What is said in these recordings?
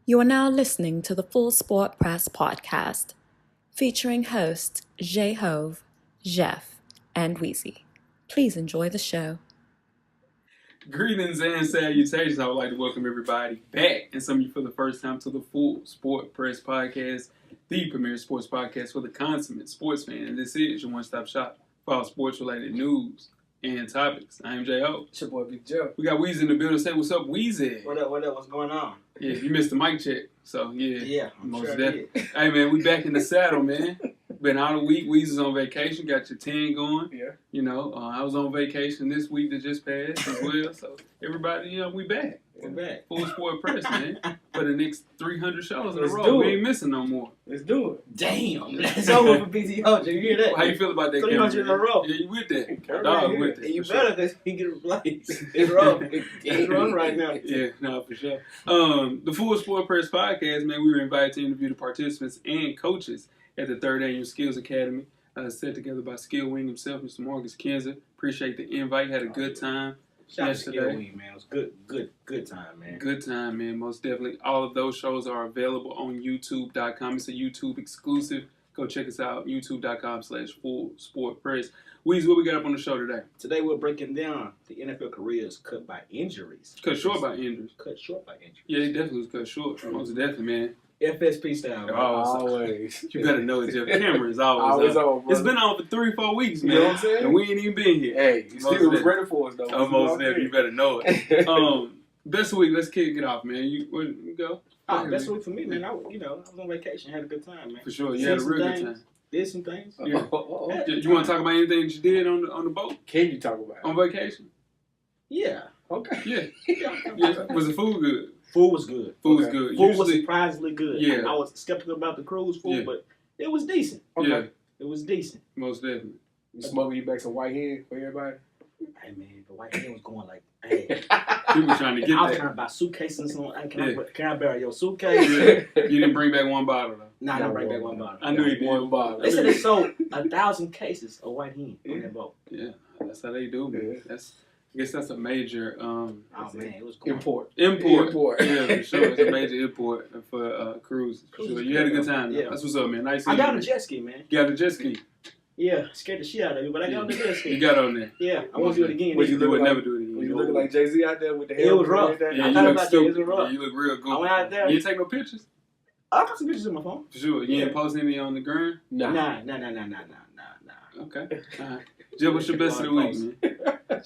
You are now listening to the Full Sport Press podcast, featuring hosts Jay Hove, Jeff, and Weezy. Please enjoy the show. Greetings and salutations. I would like to welcome everybody back, and some of you for the first time, to the Full Sport Press podcast, the premier sports podcast for the consummate sports fan. And this is your one-stop shop for all sports-related news and topics. I am Jay Hove. It's your boy Big Joe. We got Weezy in the building. Say what's up, Weezy. What up? What's going on? Yeah, you missed the mic check, so yeah. Yeah, I'm most sure definitely. I did. Hey man, we back in the saddle, man. Been out a week. Weezy's on vacation. Got your 10 going. Yeah. You know, I was on vacation this week that just passed as well. So everybody, we back. We're back. Full Sport Press, man. For the next 300 shows in a Let's row. do We it. ain't missing no more. Let's do it. Damn, that's over for BTO. You hear that? How you feel about that? 300 in a row. Yeah, you with that? Camera Dog right with And it. you for better because he get replaced. It's rough. It's rough right now. Yeah, no, for sure. The Full Sport Press podcast, man, we were invited to interview the participants and coaches at the 3rd Annual Skills Academy, set together by Skill Wing himself, Mr. Marcus Kenza. Appreciate the invite. Had a good time. Shout out to yesterday. Skill Weed, man. It was good time, man. Good time, man. Most definitely. All of those shows are available on YouTube.com. It's a YouTube exclusive. Go check us out. YouTube.com/Full Sport Press. Weezy, what we got up on the show today? Today we're breaking down the NFL careers cut by injuries. Cut short by injuries. Cut short by injuries. Yeah, he definitely was cut short. Most definitely, man. FSP style. Man. Always. You better know it's your camera is always Always on. on, bro. It's been on for 3-4 weeks, man. You know what I'm saying? And we ain't even been here. Hey, you Most still was definitely. ready for us, though. Almost there. You better know it. Best of week. Let's kick it off, man. Where you go? Best week for me, man. I was on vacation, had a good time, man. For sure. You had a Seen real some good things. time. Did some things. Yeah. Uh-oh. You want to talk about anything that you did on the boat? Can you talk about it? On vacation? Yeah. Okay. Yeah. Yeah. Was the food good? Food was good. Food was Okay. good. Food was Usually- surprisingly good. Yeah. I was skeptical about the cruise food, Yeah. but it was decent. Okay. Yeah, It was decent. most definitely. You smoking you back some white hen for everybody? Hey man, the white man was going like, hey. People trying to get I was that. trying to buy suitcases and so on. Yeah. Can I borrow your suitcase? You didn't bring back one bottle, though. Nah, I didn't bring back one bottle. I knew he did. One bottle. They said they sold 1,000 cases of white hen on that boat. Yeah, that's how they do, man. Yeah. I guess that's a major Oh man, it was going. Import. import. Yeah, for sure. It's a major import for cruises. For sure. You had a good time, though. Yeah. That's what's up, man. Nice. I got on on a jet ski, man. You got a jet ski. Yeah, scared the shit out of me, but I got on the jet ski. You got on there. Yeah, I want to do it again. Would you You would like- never do it again. Was you looking like Jay-Z out there with the It hair? was rough. and everything? Yeah, I you thought look about that. stupid. It was rough. Yeah, you look real good. I went out there. You didn't take no pictures? I got some pictures on my phone. For sure. You Yeah. ain't post any on the ground? Nah. Okay. All right. Jill, what's your best of the week, man?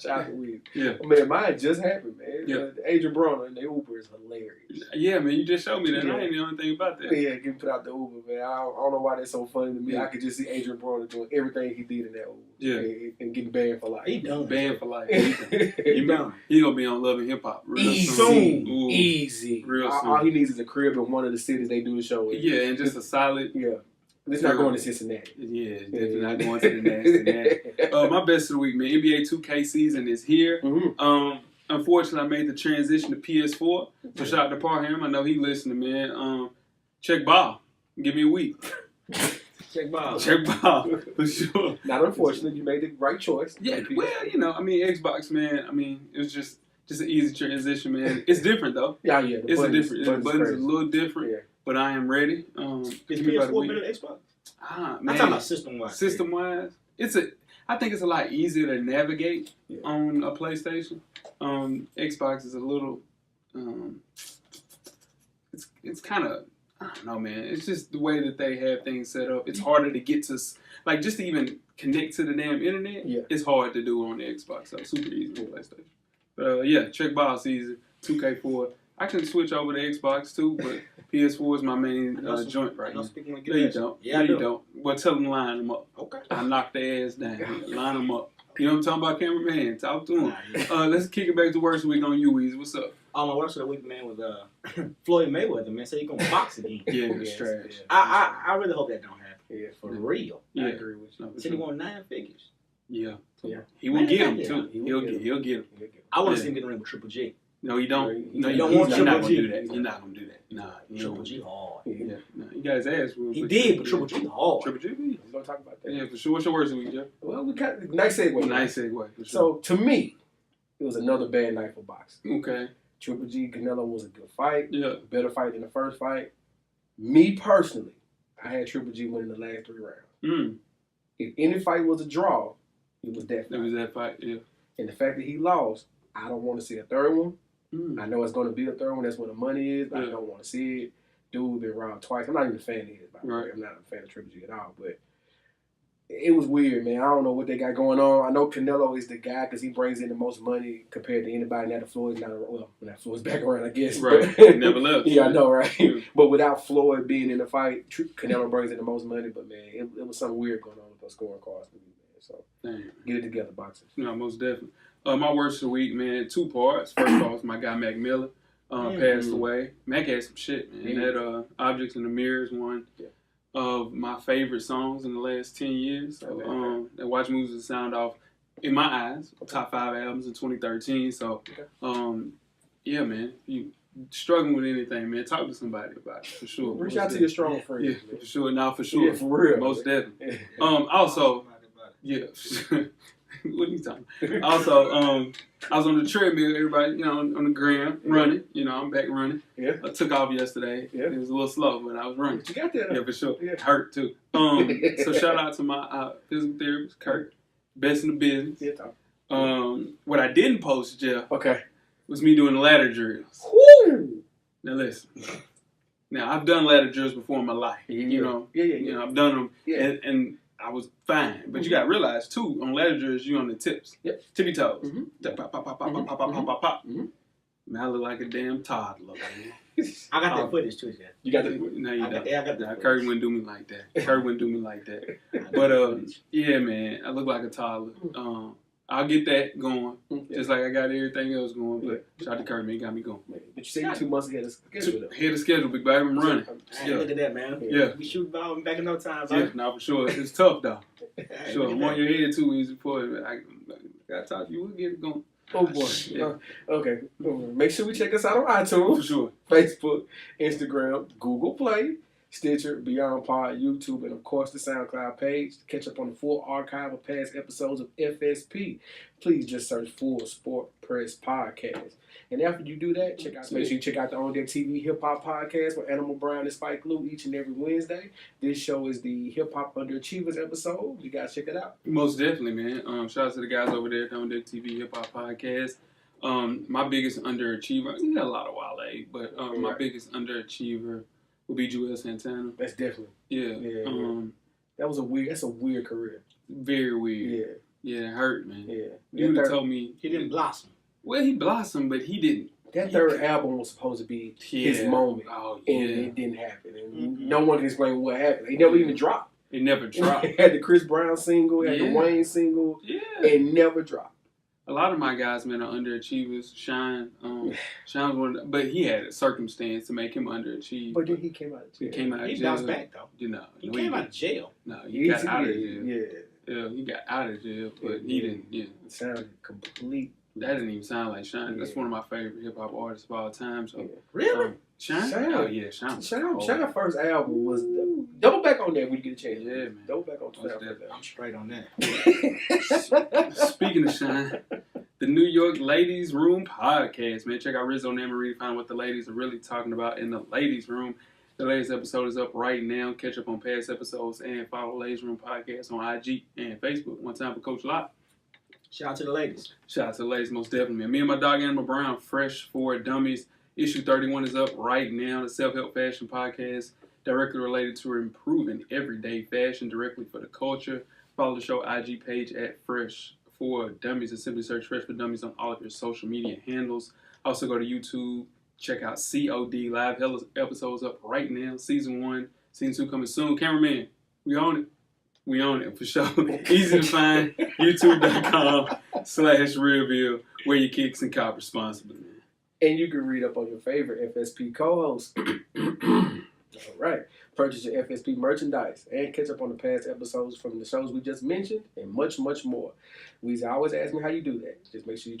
Shout out to Weed. Yeah. Man, mine just happened, man. Yeah. The Adrian Broner and the Uber is hilarious. Yeah, man, you just showed me that. Yeah. I didn't know anything about that. Yeah, getting put out the Uber, man. I don't know why that's so funny to me. Yeah. I could just see Adrian Broner doing everything he did in that Uber. Yeah. And getting banned for life. He done. Banned for life. He done. He gonna be on Love and Hip Hop real Easy. soon. Ooh. Easy. Real all, soon. all he needs is a crib in one of the cities they do the show in. Yeah, and just a solid. Yeah. It's not going to Cincinnati. Yeah, definitely not going to the nasty. My best of the week, man. NBA 2K season is here. Mhm. Unfortunately, I made the transition to PS4. So shout out to Parham. I know he listening, man. Check ball. Give me a week. Check ball. Check ball for sure. Not unfortunate. You made the right choice. Yeah, well, Xbox, man. I mean, it was just an easy transition, man. It's different though. Yeah, yeah. It's a different. The buttons are a little different, Yeah. but I am ready. Is Give me about a PS4 week. better than Xbox? Man. I'm talking about system-wise. System wise, I think it's a lot easier to navigate on a PlayStation. Xbox is a little, it's kind of, I don't know, man. It's just the way that they have things set up. It's harder to get to, like, just to even connect to the damn internet. Yeah. It's hard to do on the Xbox. So super easy on PlayStation. But yeah, check ball season 2K4. I can switch over to Xbox too, but PS4 is my main joint right now. No, you don't. Yeah, no, I you do. don't. Well, tell them to line them up. Okay. I knock their ass down. Line them up. You know what I'm talking about, cameraman? Talk to him. Nah, yeah. Let's kick it back to worst week on you, Weez. What's up? My worst of the week, man, was Floyd Mayweather, man. Say he's gonna box again. Yeah, Oh, it's yes, trash. yeah. I really hope that don't happen. Yeah. For real. Yeah. I agree with you. No, for Said he sure. won 9 figures. Yeah. Yeah. He will Man, get him yeah. too. He'll get him. I want to Yeah. see him get in the ring with Triple G. No, you don't. No, You you don't don't want He's Triple not gonna G. do that. You're not gonna do that. Nah. you Triple don't. G hard. Yeah. No, he got his ass whooped. He did, but Triple G hard. Triple G. We're going to talk about that. Yeah, for sure. What's your worst week, Jeff? Well, we got nice segue. Nice segue. For sure. So, to me, it was another bad night for boxing. Okay. Triple G Canelo was a good fight. Yeah. Better fight than the first fight. Me personally, I had Triple G winning the last 3 rounds. If any fight was a draw, it was that fight. It was that fight, yeah. And the fact that he lost, I don't want to see a third one. I know it's going to be a third one. That's where the money is, but I don't want to see it. Dude been robbed twice. I'm not even a fan of his, by the way. I'm not a fan of Triple G at all, but it was weird, man. I don't know what they got going on. I know Canelo is the guy because he brings in the most money compared to anybody. Now that Floyd's not around. Well, now Floyd's back around, I guess. Right. Never left. Yeah, I know, right? But without Floyd being in the fight, Canelo brings in the most money. But, man, it was something weird going on with those scoring cards for me, man. So, get it together, boxers. No, most definitely. My worst of the week, man, 2 parts. First off, my guy Mac Miller passed away. Mac had some shit, man. That Objects in the Mirrors one of my favorite songs in the last 10 years. So, that Watch Moves the Sound Off, in my eyes, top 5 albums in 2013. So, yeah, man, if you struggling with anything, man, talk to somebody about it, for sure. Reach out to your strong friends. Yeah, man. for sure. Now, for sure. Yeah, for real. Most definitely. Also, yeah. What are you talking about? Also, I was on the treadmill, everybody, on the gram, running. I'm back running. Yeah. I took off yesterday. Yeah. It was a little slow, but I was running. You got that. Yeah, for sure. Yeah. Hurt, too. So shout out to my physical therapist, Kurt. Best in the business. Yeah, what I didn't post, Jeff, okay. was me doing the ladder drills. Woo! Now, listen. Now, I've done ladder drills before in my life. Yeah. I've done them. Yeah. And I was fine. But you got to realize, too, on ladder drills, you on the tips. Yep. Tippy toes. Mm-hmm. Pop, pop, pop, pop, pop, pop, pop, pop, pop. Mm-hmm. Man, I look like a damn toddler, man. I got that footage, too, Jeff. You got the No, you don't. I got the Curry wouldn't do me like that. Curry wouldn't do me like that. But, yeah, man, I look like a toddler. I'll get that going, just like I got everything else going. But shout out to Curry, man, he got me going. But you said you 2 months ahead of schedule. Ahead of schedule, big baby, I'm running. Hey, look at that, man. Yeah. We shoot ball back in no time, Yeah, bro. no, for sure. It's tough, though. Hey, Sure, look I'm at on your head too easy for it. I gotta talk to you. We'll get it going. Oh, boy. Yeah. Okay. Make sure we check us out on iTunes, For sure. Facebook, Instagram, Google Play, Stitcher, Beyond Pod, YouTube, and of course the SoundCloud page. To catch up on the full archive of past episodes of FSP, please just search Full Sport Press Podcast. And after you do that, make sure you check out the On Deck TV Hip Hop Podcast with Animal Brown and Spike Lee each and every Wednesday. This show is the Hip Hop Underachievers episode. You guys check it out. Most definitely, man. Shout out to the guys over there at the On Deck TV Hip Hop Podcast. My biggest underachiever, he got a lot of Wale, but my biggest underachiever would be Joel Santana. That's definitely. Yeah. That's a weird career. Very weird. Yeah, it hurt, man. Yeah. You would have told me. He didn't blossom. Well, he blossomed, but he didn't. That third album was supposed to be his moment. Oh, yeah. And it didn't happen. And no one can explain what happened. He never even dropped. It never dropped. He had the Chris Brown single, he had the Wayne single, and never dropped. A lot of my guys, man, are underachievers. Shine was one, but he had a circumstance to make him underachieve. But then he came out of jail. He bounced back, though. He came out of jail. No, he got out of jail. Yeah, he got out of jail, but he didn't. Yeah, it sounded complete. That didn't even sound like Shine. That's one of my favorite hip hop artists of all time. So really, Shine? Oh yeah, Shine. Shine's first album was double back on that when you get a chance. Yeah, man. Double back on that. I'm straight on that. Speaking of Shine, the New York Ladies Room podcast, man. Check out Rizzo and Emery to find what the ladies are really talking about in the Ladies Room. The latest episode is up right now. Catch up on past episodes and follow Ladies Room Podcast on IG and Facebook. One time for Coach Locke. Shout out to the ladies. Shout out to the ladies, most definitely, man. Me and my dog Animal Brown, Fresh for Dummies. Issue 31 is up right now. The self-help fashion podcast directly related to improving everyday fashion directly for the culture. Follow the show IG page at Fresh for Dummies and simply search Fresh for Dummies on all of your social media handles. Also go to YouTube. Check out COD live episodes up right now. Season 1, Season 2 coming soon. Cameraman, we on it. We own it for sure. Easy to find. YouTube.com/Realville. Wear your kicks and cop responsibly, man. And you can read up on your favorite FSP co-hosts. All right. Purchase your FSP merchandise and catch up on the past episodes from the shows we just mentioned and much, much more. Weezy always ask me how you do that. Just make sure you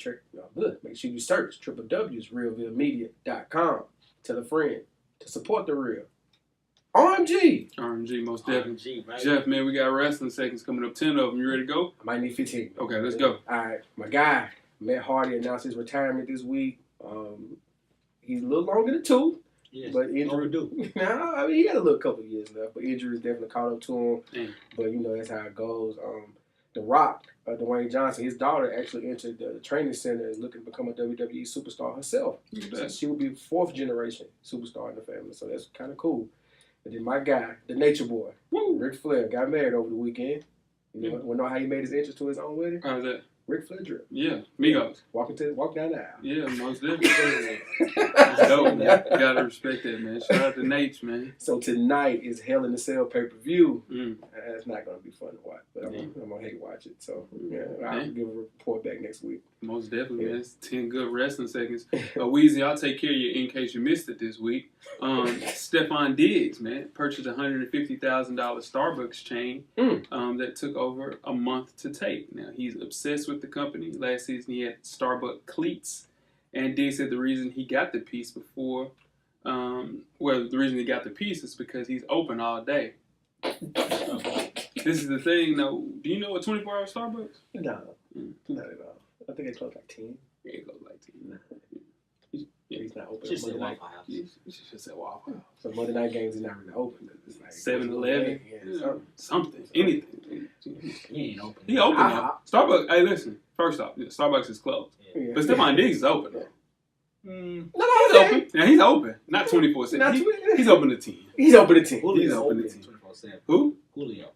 search www.realvillemedia.com. Tell a friend to support the real. RMG, most definitely. RMG, Jeff, man, we got wrestling seconds coming up. 10 of them. You ready to go? I might need 15. Okay, let's go. All right. My guy, Matt Hardy, announced his retirement this week. He's a little longer than two. Yes. But injury, overdue. nah, I mean, he got a little couple of years left, but injuries definitely caught up to him. Mm. But, you know, that's how it goes. The Rock, Dwayne Johnson, his daughter actually entered the training center and is looking to become a WWE superstar herself. So she will be fourth generation superstar in the family, so that's kind of cool. And then my guy, the Nature Boy, Ric Flair, got married over the weekend. You know how he made his entrance to his own wedding? How's that? Ric Flair drip. Yeah, Migos. Walk down the aisle. Yeah, most definitely. That's dope, man. You gotta respect that, man. Shout out to Nate, man. So tonight is Hell in the Cell pay-per-view. Mm. It's not going to be fun to watch, but I'm going to hate watch it. So, Yeah. I'll give a report back next week. Most definitely, man. It's 10 good wrestling seconds. Weezy, I'll take care of you in case you missed it this week. Stefon Diggs, man, purchased a $150,000 Starbucks chain that took over a month to take. Now, he's obsessed with the company. Last season, he had Starbucks cleats. And Diggs said the reason he got the piece before, the reason he got the piece is because he's open all day. This is the thing, though. Do you know a 24-hour Starbucks? No, not at all. I think it closed like 10. Yeah, it goes like 10. No. He's not open. Just Monday say night. Waffle House. You should say Waffle House. So Monday night games is not really open. It's like 7-Eleven. Yeah, Something. Anything. He ain't open. He open now. Starbucks, hey, listen. First off, Starbucks is closed. Yeah. But Stefon Diggs is open, though. No, He's open. Now, he's open. Not 24/7. He's open to 10. He's open to 10. He's Julio's open open to 10. 24/7. Who? Julio.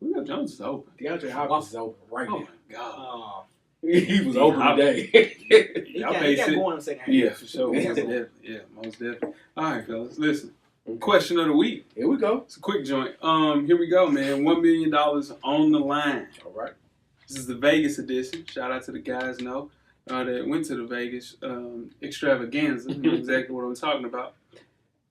Julio Jones is open. DeAndre Hopkins is open right Oh, now. my God. Oh, He was open today. he Y'all got pay going six. in the second half. Yeah, for sure. Yeah. Most definitely. Yeah, most definitely. All right, fellas. Listen. Question of the week. Here we go. It's a quick joint. Here we go, man. $1 million on the line. All right. This is the Vegas edition. Shout out to the guys that went to the Vegas extravaganza. You know exactly what I'm talking about.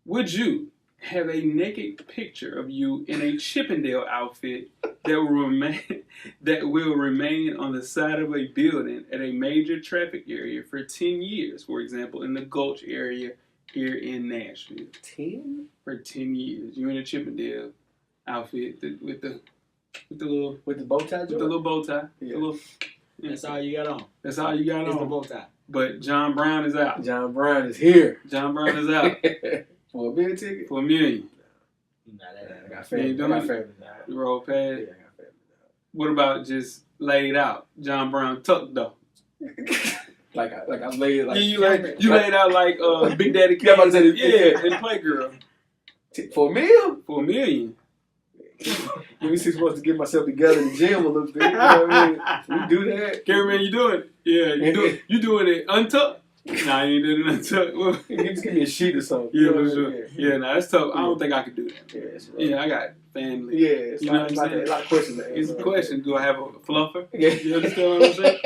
Would you have a naked picture of you in a Chippendale outfit that will remain on the side of a building at a major traffic area for 10 years? For example, in the Gulch area here in Nashville. 10? For 10 years. You in a Chippendale outfit with the little bow tie? with the little bow tie. Yeah. The little, That's all you got on. that's all you got It's the on. bow tie. But John Brown is out. John Brown is here. John Brown is out For a big ticket? for $1 million. Nah, that I got You family. ain't I doing got it? family now. The roll Yeah, pad. I got family What about just laid out? John Brown tucked though. now. Like I laid like you laid out like Big Daddy Yeah, I'm about to say Kane. this. Yeah, and Playgirl for a meal. for $1 million. We supposed to get myself together in the gym a little bit. You know what I mean? We do that. Cameraman, you doing it? Yeah, you doing it untucked? Nah, you ain't doing it untucked. Well, Just give me a sheet or something. yeah, You know for what I sure. mean? Yeah, nah, that's tough. I don't think I could do that. Yeah, it's rough. Yeah, I got family. Yeah, it's You know like, what I'm saying? a lot of questions to answer. It's a question. Do I have a fluffer? Yeah. You understand what I'm saying?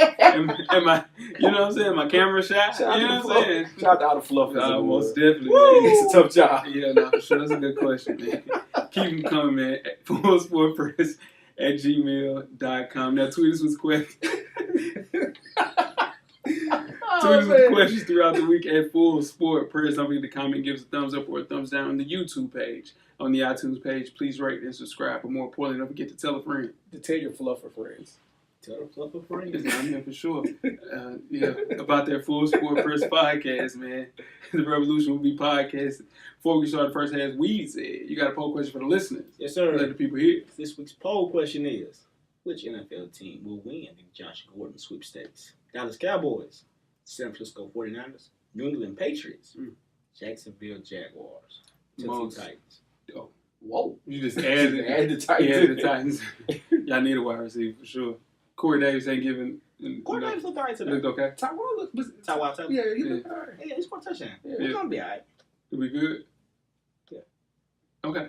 Am I, you know what I'm saying? My camera shot? Shout You out know to what I'm saying? Shout out to all the fluffers. Most definitely. Woo! Man. It's a tough job. Yeah, no, for sure. That's a good question, man. Keep them coming, man. fullsportpress@gmail.com. Now, tweet us with questions. Tweet us with questions throughout the week at Full Sport Press. Don't forget to comment, give us a thumbs up or a thumbs down on the YouTube page. On the iTunes page, please rate and subscribe. But more importantly, don't forget to tell a friend. To tell your fluffer friends. Tell the fluffer friend. It's not here for sure. About that Full Sport Press podcast, man. The revolution will be podcast. Before we start the first half, we said you got a poll question for the listeners. Yes, Let sir. the people hear. This week's poll question is: which NFL team will win the Josh Gordon sweepstakes? Dallas Cowboys, San Francisco 49ers, New England Patriots, Jacksonville Jaguars, Tennessee Most. Titans. Whoa. You just added Add the Titans. Yeah, the Titans. Y'all need a wide receiver for sure. Corey Davis ain't giving. Corey Davis looked alright today. Looked okay. Tyrone look. Tyrone. Yeah, he look all right. Yeah, he scored a touchdown. Yeah. It's gonna be alright. Did we good? Yeah. Okay.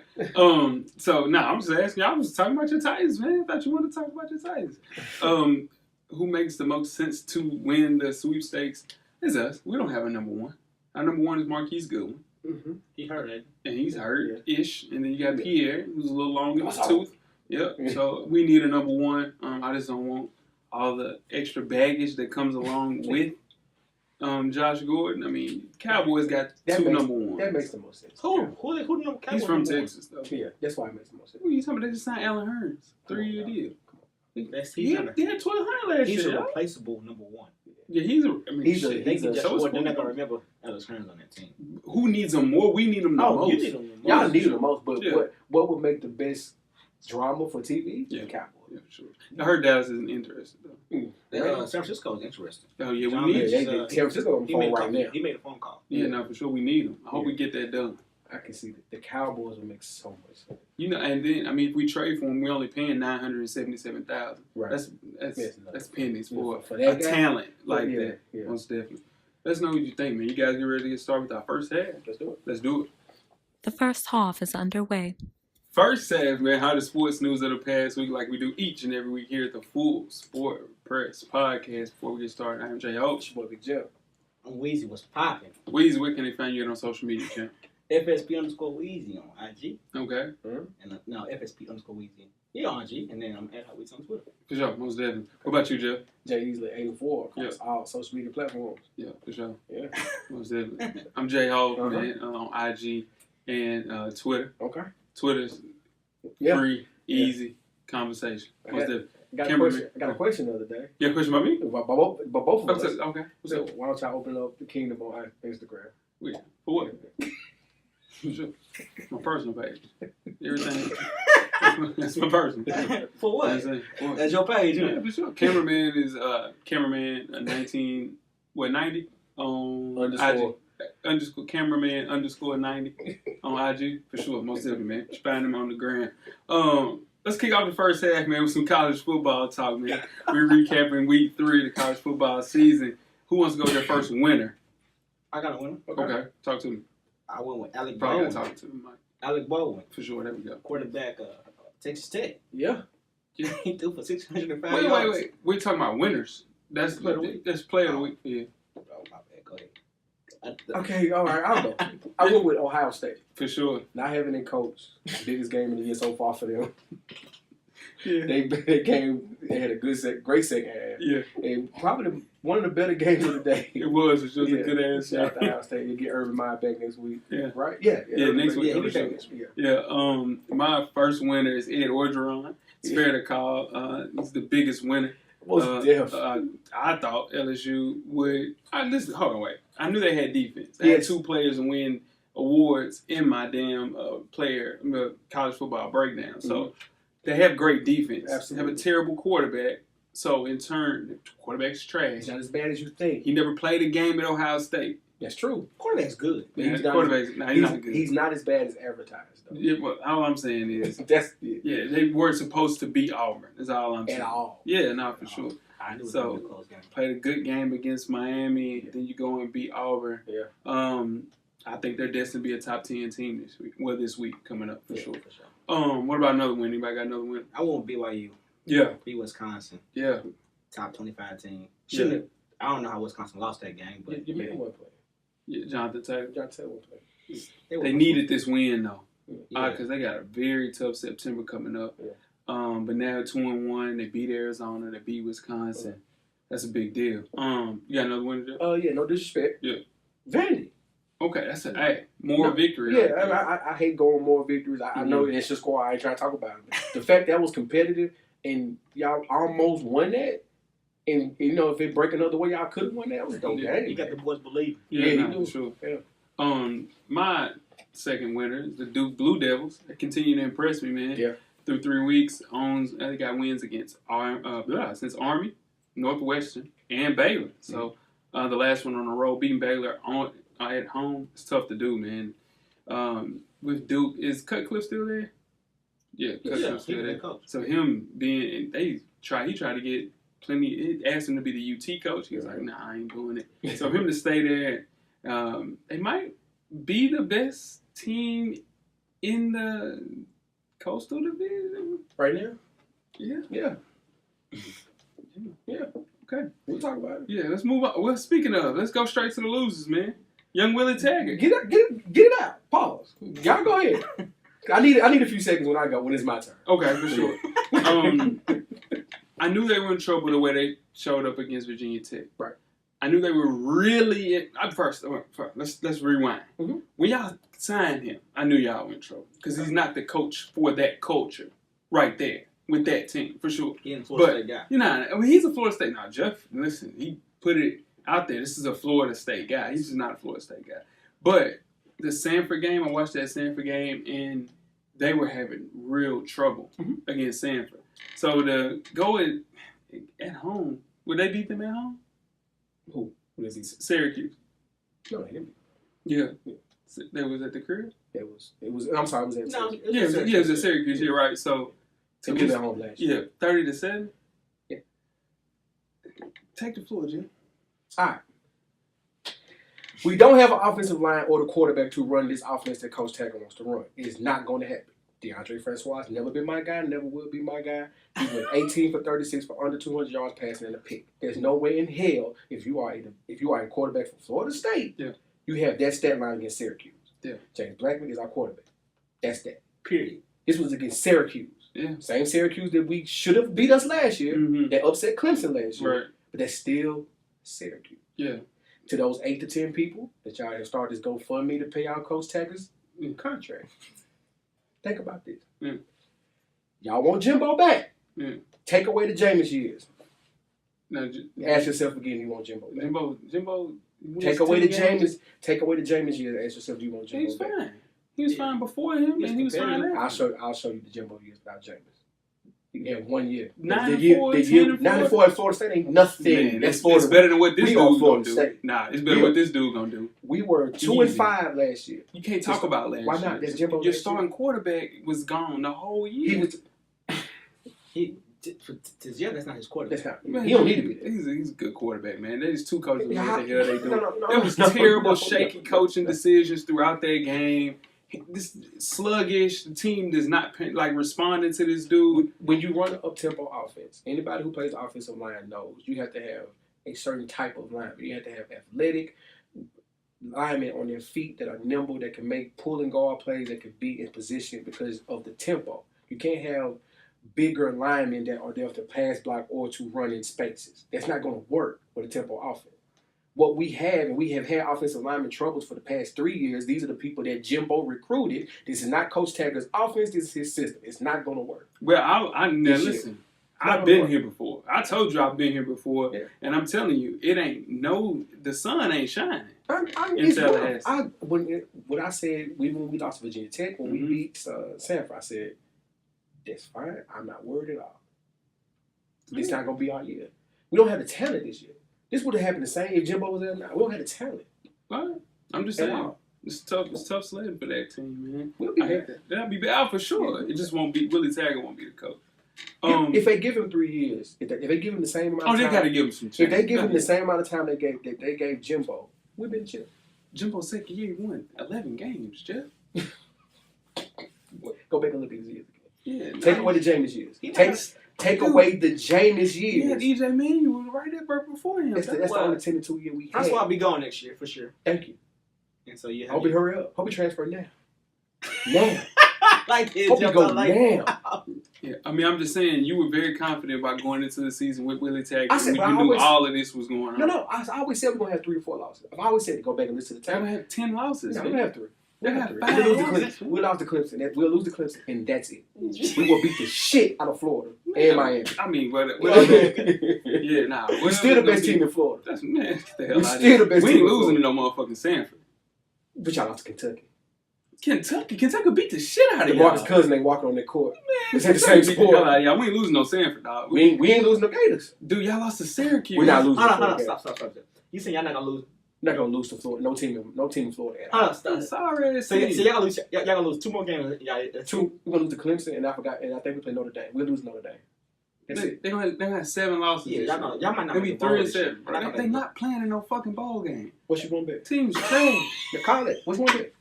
So now I'm just asking. I was talking about your Titans, man. I thought you wanted to talk about your Titans. Who makes the most sense to win the sweepstakes is us. We don't have a number one. Our number one is Marquise Goodwin. Mm-hmm. He hurt it. And he's hurt-ish. And then you got Pierre, who's a little long in his Oh. tooth. Yep. So we need a number one. I just don't want all the extra baggage that comes along with Josh Gordon. I mean, Cowboys got number one. That makes the most sense. Who the number? He's from Texas, though. Yeah, that's why it makes the most sense. What are you talking about? They just signed Alan Hearns. 3-year deal. He's He had $1,200 last He's year. a replaceable number one. Yeah, he's a. I mean, He's a- shit, They he's get a- Josh so is Gordon. They're not Gordon. gonna remember Alex Hearns on that team. Who needs him more? We need him the most. you need him. Y'all need him the most, but Yeah. what would make the best drama for TV? Yeah. The Cowboys. Yeah, for sure. I heard Dallas isn't interested though. San Francisco is interesting. Oh yeah, John we need. Lynch Yeah, is, San Francisco on the He phone made, right now. he made a phone call. Yeah, no, for sure we need him. I hope Yeah. we get that done. I can see that the Cowboys will make so much sense. You know, and then I mean, if we trade for him, we're only paying $977,000. Right. That's Yes, that's pennies for for that a guy? talent like Yeah, that. yeah. Most definitely. Let's know what you think, man. You guys get ready to get started with our first half. Let's do it. Let's do it. The first half is underway. First half, man. How the sports news of the past week, like we do each and every week here at the Full Sport Press Podcast. Before we get started, I'm Jay Hope. It's your boy Big Jeff. I'm Weezy. What's popping? Weezy, where can they find you on social media, champ? FSP_Weezy on IG. Okay, And no, FSP_Weezy. Yeah, on IG. And then I'm at Hot Weeks on Twitter. for sure, most definitely. What about you, Jeff? Jay Easley 84 across all social media platforms. Yeah, for sure. Yeah. Most definitely. I'm Jay Hope, Uh-huh. man, on IG and Twitter. Okay. Twitter's Yeah. free, easy conversation. I Most had- definitely. I Cameraman. got a question the other day. You got a question about me? But both of us. Okay. What's So up? why don't y'all open up the kingdom on Instagram? For what? For sure. My personal page. Everything. That's my personal. For You know what? I'm saying? For what? That's your page, Yeah, yeah. for sure. Cameraman is cameraman 90 on Underscore. IG. Underscore cameraman _90 on IG for sure. Most definitely, man. Just find him on the gram. Let's kick off the first half, man, with some college football talk, man. We're recapping week 3 of the college football season. Who wants to go with their first winner? I got a winner. Okay, talk to me. I went with Alec Probably Baldwin. gotta talk to me, Mike. Alec Baldwin, For sure, there we go. quarterback, Texas Tech. Yeah. He threw for 605 Wait. yards. We're talking about winners. That's Player of the week. That's player of the week. Yeah, Oh, my bad. Go ahead. Okay, all right, I'll go. I went with Ohio State. for sure. Not having a coach. Biggest game of the year so far for them. Yeah. They had a great second half. Yeah, And probably one of the better games of the day. it was. It was just Yeah. a good ass Shout out shot. to Ohio State. You get Urban Meyer back next week. Yeah. Right? Yeah. Yeah, next week. Yeah, for sure. yeah. Yeah, my first winner is Ed Orgeron. It's fair to call. He's the biggest winner. Most definitely. I thought LSU would. Hold on, wait. I knew they had defense. I had Yes. 2 players and win awards in my damn college football breakdown. So they have great defense. Absolutely. They have a terrible quarterback. So in turn, the quarterback's trash. It's not as bad as you think. He never played a game at Ohio State. That's true. Quarterback's good. Yeah, He's not- quarterback's he's not good. He's not as bad as advertised, though. Yeah, well, all I'm saying is, That's it. yeah, they weren't supposed to beat Auburn. That's all I'm saying. At all. Yeah, no, for sure. I knew it was So- going to be a close game. Played a good game against Miami, then you go and beat Auburn. Yeah. I think they're destined to be a top 10 team this week. Well, this week coming up for Yeah, sure. for sure. What about another win? Anybody got another win? I won't BYU. Yeah, Beat Wisconsin. yeah. Top 25 team. Yeah. Shouldn't have. I don't know how Wisconsin lost that game, but You made one play. Yeah, Jonathan Taylor. John Taylor one play. were- They needed this win though, Yeah. because they got a very tough September coming up. Yeah. But now 2-1, they beat Arizona, they beat Wisconsin. That's a big deal. You got another winner, Jeff? Yeah, no disrespect. Yeah. Vandy. Okay, that's more No, victory. Yeah, I hate going more victories. I know it's just score. I ain't trying to talk about it. The fact that was competitive and y'all almost won that, and if it break another way, y'all could have won that. It was a dope Yeah, game. You got the boys believing. Yeah, Yeah, nah, you do. for sure. Yeah. My second winner is the Duke Blue Devils. They continue to impress me, man. Yeah. Through 3 weeks, they got wins against since Army, Northwestern, and Baylor. So the last one on the road, beating Baylor at home, it's tough to do, man. With Duke, is Cutcliffe still there? Yeah, Cutcliffe's Yeah, still he's there. the coach. So him being, he tried to get plenty. It asked him to be the UT coach. He was like, "Nah, I ain't doing it." So him to stay there, they might be the best team in the Coastal Division Right now? Yeah. Yeah. Okay. We'll talk about it. Yeah. Let's move on. Well, speaking of, let's go straight to the losers, man. Young Willie Taggart. Get it out. Pause. Y'all go ahead. I need a few seconds when it's my turn. Okay, for sure. I knew they were in trouble the way they showed up against Virginia Tech. Right. I knew they were really first. Let's rewind. Mm-hmm. When y'all signed him, I knew y'all were in trouble because he's not the coach for that culture, right there with that team for sure. He ain't a Florida But State guy. you know, he's a Florida State now. Jeff, listen, put it out there. This is a Florida State guy. He's just not a Florida State guy. But the Sanford game, I watched that Sanford game, and they were having real trouble against Sanford. So to go at home, would they beat them at home? Who? Who is he? Syracuse. No, they didn't. Yeah. They was at the crib? It was. I'm sorry, it was at Syracuse. It was at Syracuse. You're right. So to get at home last year. 30-7. Yeah. Take the floor, Jim. All right. We don't have an offensive line or the quarterback to run this offense that Coach Taggart wants to run. It is not going to happen. DeAndre Francois has never been my guy, never will be my guy. He went 18 for 36 for under 200 yards passing and a pick. There's no way in hell if you are a quarterback from Florida State, you have that stat line against Syracuse. Yeah. James Blackman is our quarterback. That's that. Period. This was against Syracuse. Yeah. Same Syracuse that we should have beat us last year. That upset Clemson last year. Right. But that's still Syracuse. Yeah. To those 8 to 10 people that y'all have started this GoFundMe to pay out Coach Taggart's contract. Think about this. Y'all want Jimbo back. Take away the Jameis years. No, ask yourself again, you want Jimbo back. Jimbo. Take away the Jameis. Take away the Jameis years. Ask yourself, do you want Jimbo back? Fine. He was fine before him, and he was fine after. I'll show you the Jimbo years without Jameis. He had 1 year. 94 at Florida State ain't nothing. Man, it's better than what this dude's gonna do. State. Nah, it's better than what this dude gonna do. We were 2-5 last year. You can't talk about last year. Why not? That's Jimbo. Your starting quarterback was gone the whole year. To Jeff, that's not his quarterback. He don't need to be there. He's a good quarterback, man. There's two coaches. What the hell they doing? No, there was terrible, shaky coaching decisions throughout that game. This sluggish. The team does not responding to this dude. When you run an up-tempo offense, anybody who plays offensive line knows you have to have a certain type of lineman. You have to have athletic linemen on their feet that are nimble, that can make pull and guard plays, that can be in position because of the tempo. You can't have bigger linemen that are there to pass block or to run in spaces. That's not going to work with a tempo offense. What we have, and we have had offensive lineman troubles for the past 3 years, these are the people that Jimbo recruited. This is not Coach Taggart's offense. This is his system. It's not going to work. Well, now listen. I've been here before. I told you I've been here before, and I'm telling you, the sun ain't shining. What I said when we lost Virginia Tech, when we beat Sanford, I said, that's fine. I'm not worried at all. It's not going to be our year. We don't have the talent this year. This would have happened the same if Jimbo was there now. We don't have the talent. Right. I'm just saying. It's tough sledding for that team, man. We'll be back. They'll be out for sure. It just won't be. Willie Taggart won't be the coach. If they give him 3 years, if they give him the same amount of time. They got to give him some chance. If they give him the same amount of time they gave Jimbo, we've been chill. Jimbo's second year, he won 11 games, Jeff. Go back and look at his years again. Yeah, take away the Jameis years. Take away the Jameis years. Yeah, DJ Manuel was right there before him. That's the only 10-2 year we had. That's why I'll be going next year, for sure. Thank you. And so you hope we hurry up. Hope we transfer now. Like this. Hope we go now. Yeah, I mean, I'm just saying, you were very confident about going into the season with Willie Taggart. I said, you knew all of this was going on. No, I always said we're going to have 3 or 4 losses. I've always said, go back and listen to the tape. We're going to have 10 losses. No, we're going to have 3. We'll have 5 losses. We'll lose the Clemson. We'll lose the Clemson, and that's it. We will beat the shit out of Florida and Miami. I mean, we're still the best team in Florida. That's get the hell out of here. We ain't losing to no motherfucking Sanford. But y'all lost to Kentucky. Kentucky beat the shit out of y'all. Marcus Cousins ain't walking on that court. It's the same sport. We ain't losing no Sanford, dog. We ain't losing no Gators. Dude, y'all lost to Syracuse. We're not losing. Hold on. Stop. You saying y'all not gonna lose? Not gonna lose to Florida. No team in Florida. I'm sorry. So y'all gonna lose 2 more games. Two. We're gonna lose to Clemson, and I think we play Notre Dame. We'll lose Notre Dame. They're gonna have 7 losses. Yeah, y'all might not. Maybe 3 and 7. They're not playing in no fucking bowl game. What's your one bet? Team's trash. You call it. What's one bet?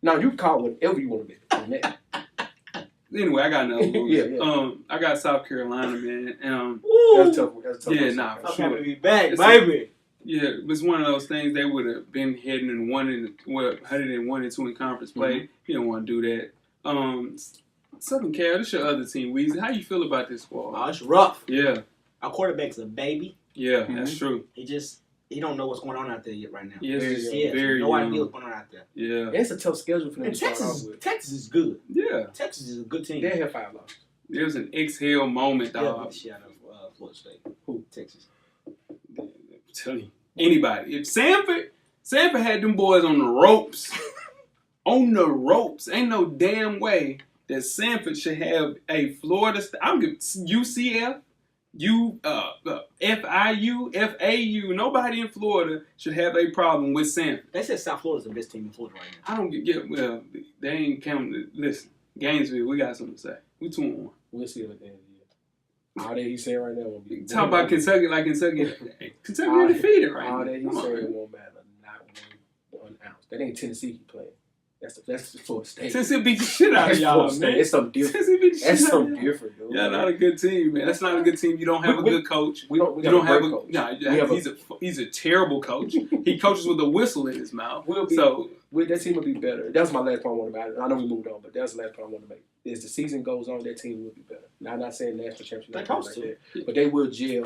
Now you call whatever you want to bet. Anyway, I got another one. Yeah. I got South Carolina, man. That's tough. Yeah, nah, for sure. To be back, baby. Yeah, it's one of those things. They would have been heading in 1-1 and 2 in conference play. He don't want to do that. Southern Cal, this your other team, Weezy. How you feel about this squad? Oh, it's rough. Yeah. Our quarterback's a baby. Yeah, that's true. He don't know what's going on out there yet right now. Yes, very no idea what's going on out there. Yeah. It's a tough schedule for them and to start off with. Texas is good. Yeah. Texas is a good team. They have 5 losses. There was an exhale moment, dog. Yeah, Florida State. Who? Texas. telling you, anybody. If Sanford had them boys on the ropes, ain't no damn way that Sanford should have a Florida. I'm giving UCF, FIU, FAU. Nobody in Florida should have a problem with Sanford. They said South Florida's the best team in Florida right now. I don't get. Well, they ain't counting. Listen, Gainesville, we got something to say. We 2-1. We'll see at the end of the year. All that he's saying right now won't be. Talk about Kentucky like Kentucky undefeated right now. All that he's saying won't matter. Not 1 ounce. That ain't Tennessee he playing. That's the Florida State. Tennessee beat the shit out of y'all, man. It's something different. Tennessee beat the shit That's out something of y'all. different, dude. Y'all not a good team, man. That's not a good team. You don't have a good coach. We don't have have a coach. No, he's a terrible coach. He coaches with a whistle in his mouth. That team will be better. That's my last point I want to make. I know we moved on, but that's the last point I want to make. As the season goes on, that team will be better. Now, I'm not saying national championship, but they will gel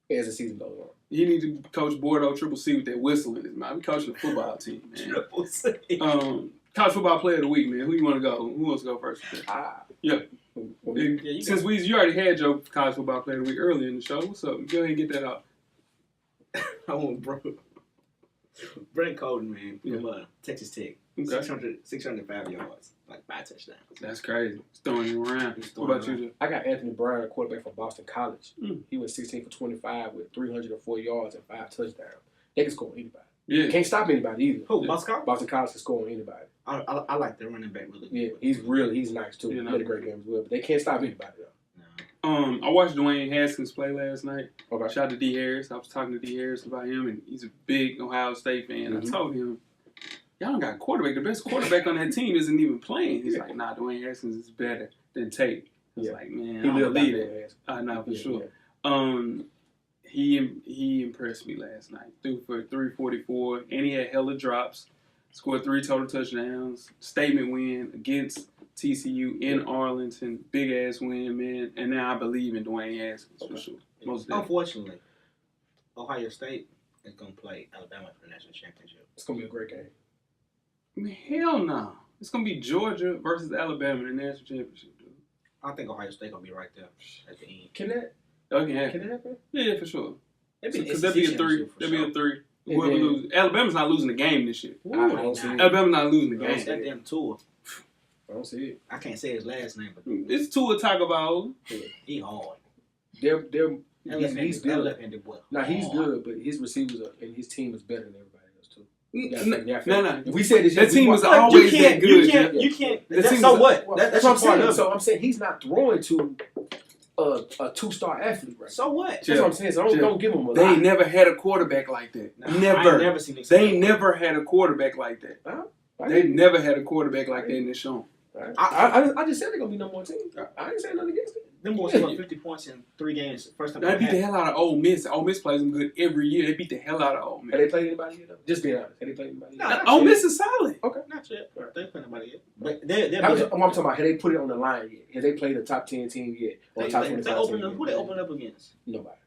as the season goes on. You need to coach Bordeaux Triple C with that whistle in his mouth. We coaching a football team, man. Triple C. College football player of the week, man. Who you want to go? Who wants to go first? Yeah. Since you already had your college football player of the week earlier in the show, what's up? Go ahead and get that out. I want Brent Colden, man, from Texas Tech. Okay. 605 yards, like 5 touchdowns. That's crazy. He's throwing him around. What about you, Joe? I got Anthony Brown, quarterback from Boston College. He went 16 for 25 with 304 yards and 5 touchdowns. They can score on anybody. Yeah. Can't stop anybody either. Who? Boston College? Boston College can score on anybody. I like their running back really good. Yeah, he's nice too. He had a great game as well, but they can't stop anybody though. I watched Dwayne Haskins play last night. Okay. Shout out to D. Harris. I was talking to D. Harris about him, and he's a big Ohio State fan. I told him, y'all don't got a quarterback. The best quarterback on that team isn't even playing. He's like, nah, Dwayne Haskins is better than Tate. I was like, man, I don't believe it. No, for sure. Yeah. He impressed me last night. Threw for 344, and he had hella drops. Scored 3 total touchdowns. Statement win against TCU in Arlington. Big ass win, man. And now I believe in Dwayne Haskins for sure. Most definitely. Unfortunately, Ohio State is going to play Alabama for the national championship. It's going to be a great game. I mean, hell no. It's going to be Georgia versus Alabama in the national championship, dude. I think Ohio State going to be right there at the end. Can that happen? Yeah, for sure. Because that'd be a 3. That'd be a 3. Whoever loses. Alabama's not losing the game this year. I don't see it. Alabama's not losing the game. That damn Tua. I don't see it. I can't say his last name, but it's Tua Tagovailoa. He hard. He's good. Nah, he's good, but his receivers and his team is better than everybody else too. No. We said this. That team is always that good. You can't. So what? That's what I'm saying. So I'm saying he's not throwing to a 2-star athlete, right? So what? That's what I'm saying. So don't give him a lot. They ain't never had a quarterback like that. Never. Never seen it. They never had a quarterback like that. They never had a quarterback like that in this show. I just said they're gonna be number 1 team. I ain't saying nothing against it. Them boys scored 50 points in 3 games. First time they beat the hell out of Ole Miss. Ole Miss plays them good every year. They beat the hell out of Ole Miss. Have they played anybody yet? Just be honest. Have they played anybody yet? Ole Miss is solid. Okay. Not yet. They played nobody yet. But I'm talking about, have they put it on the line yet? Have they played a top 10 team yet? Or top 25 team? Who they opened up against? Nobody.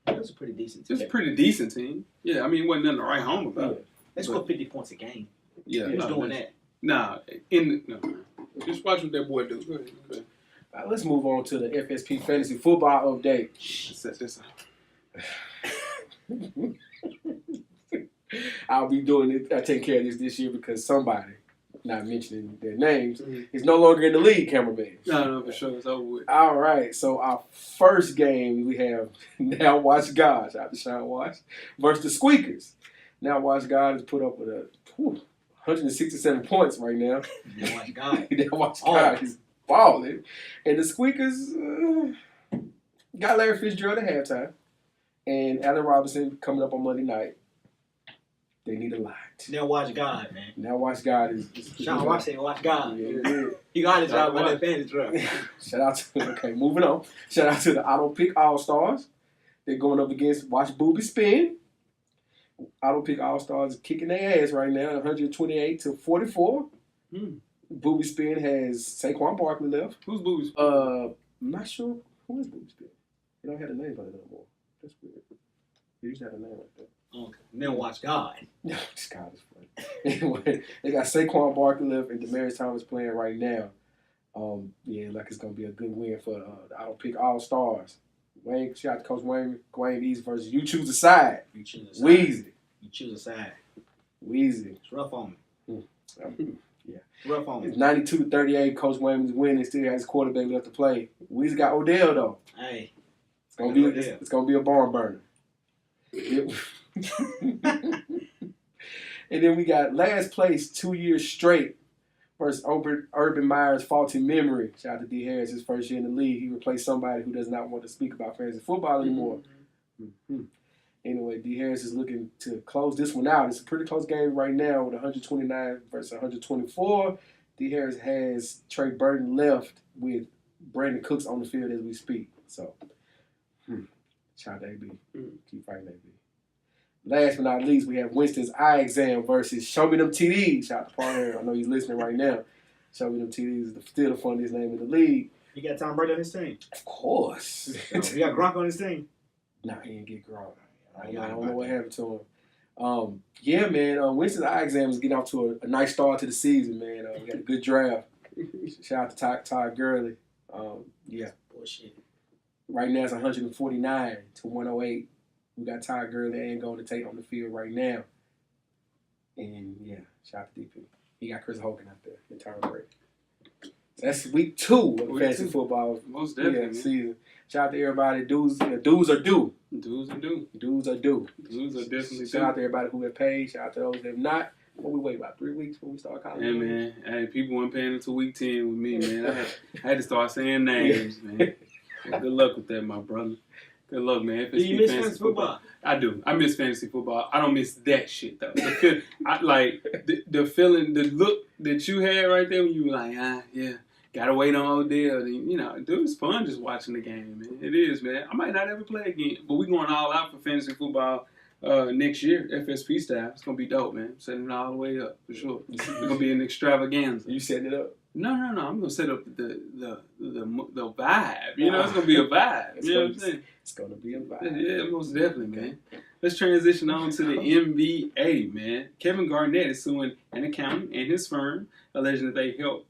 That was a pretty decent team. It's a pretty decent team. Yeah, I mean, it wasn't nothing to write home about. They scored 50 points a game. Yeah. Who's doing that? Nah. Just watch what that boy do. Go ahead. Let's move on to the FSP Fantasy Football Update. I'll be doing it. I'll take care of this year because somebody, not mentioning their names, is no longer in the league, cameraman. No, for sure. It's over with. All right. So our first game, we have Now Watch God. Shout out to Sean Watch. Versus the Squeakers. Now Watch God has put up with 167 points right now. Now Watch God. Now Watch God is balling. And the Squeakers got Larry Fitzgerald at halftime. And Allen Robinson coming up on Monday night. They need a lot. Now Watch God, man. Now Watch God is Sean Watch said Watch God. Yeah, he got his job by that fantasy truck. Shout out to, moving on. Shout out to the Auto Pick All-Stars. They're going up against Watch Booby Spin. Auto Pick All-Stars is kicking their ass right now, 128-44. Booby Spin has Saquon Barkley left. Who's Booby Spin? I'm not sure. Who is Booby Spin? They don't have a name on it no more. That's weird. They used to have a name like that. Okay. Now Watch God. No, this guy is funny. Anyway, they got Saquon Barkley left and Demaryius Thomas playing right now. Like it's going to be a good win for the Auto Pick All-Stars. Wayne, shout out to Coach Wayne East versus You Choose a Side. You choose a side. Weezy. You choose a side. Weezy. It's rough on me. Yeah. It's rough on It's me. 92-38. Coach Wayne is winning. Still has his quarterback left to play. Weezy got Odell though. Hey. It's gonna be a barn burner. And then we got last place 2 years straight versus Urban Meyer's faulty memory. Shout out to D. Harris, his first year in the league. He replaced somebody who does not want to speak about fantasy football anymore. Mm-hmm. Anyway, D. Harris is looking to close this one out. It's a pretty close game right now with 129 versus 124. D. Harris has Trey Burton left with Brandon Cooks on the field as we speak. So, shout out to AB. Keep fighting AB. Last but not least, we have Winston's eye exam versus Show Me Them TDs. Shout out to Paul. I know he's listening right now. Show Me Them TDs is still the funniest name in the league. He got Tom Brady on his team. Of course. He got Gronk on his team. Nah, he didn't get Gronk. I don't know what happened to him. Yeah, man. Winston's eye exam is getting off to a nice start to the season, man. We got a good draft. Shout out to Todd Gurley. Yeah. Bullshit. Right now it's 149 to 108. We got Todd Gurley and Golden Tate on the field right now. And yeah, shout out to DP. He got Chris Hogan out there in Tom Brady. So that's week 2 of the fantasy football Most definitely, season. Shout out to everybody. Dudes are due. Dudes are due. Dudes are due. Dudes are definitely Shout due. out to everybody who have paid. Shout out to those that have not. What we wait about 3 weeks before we start college? Hey, man. Hey, people weren't paying until week 10 with me, man. I had to start saying names, man. Good luck with that, my brother. Good luck, man. Do you miss fantasy football? I do. I miss fantasy football. I don't miss that shit, though. The feeling, the look that you had right there when you were like, yeah, gotta wait on Odell. You know, dude, it's fun just watching the game, man. It is, man. I might not ever play again, but we're going all out for fantasy football next year, FSP style. It's going to be dope, man. Setting it all the way up, for sure. It's going to be an extravaganza. You setting it up? No. I'm going to set up the vibe. You know, it's going to be a vibe. You know what I'm saying? It's going to be a vibe. Yeah, most definitely, man. Let's transition on to the NBA, man. Kevin Garnett is suing an accountant and his firm, alleging that they helped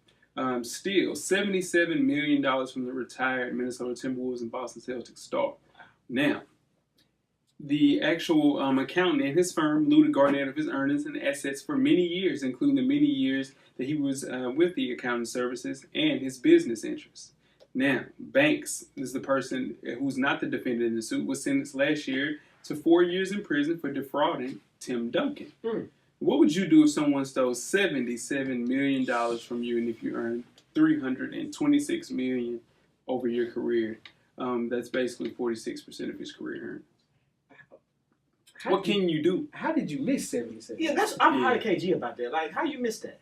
steal $77 million from the retired Minnesota Timberwolves and Boston Celtics star. Now, the actual accountant and his firm looted Garnett of his earnings and assets for many years, including the many years that he was with the accounting services and his business interests. Now, Banks is the person who's not the defendant in the suit, was sentenced last year to 4 years in prison for defrauding Tim Duncan. What would you do if someone stole $77 million from you and if you earned $326 million over your career? That's basically 46% of his career earnings. What can you do? How did you miss 77? Yeah, I'm hard to KG about that. Like, how you missed that?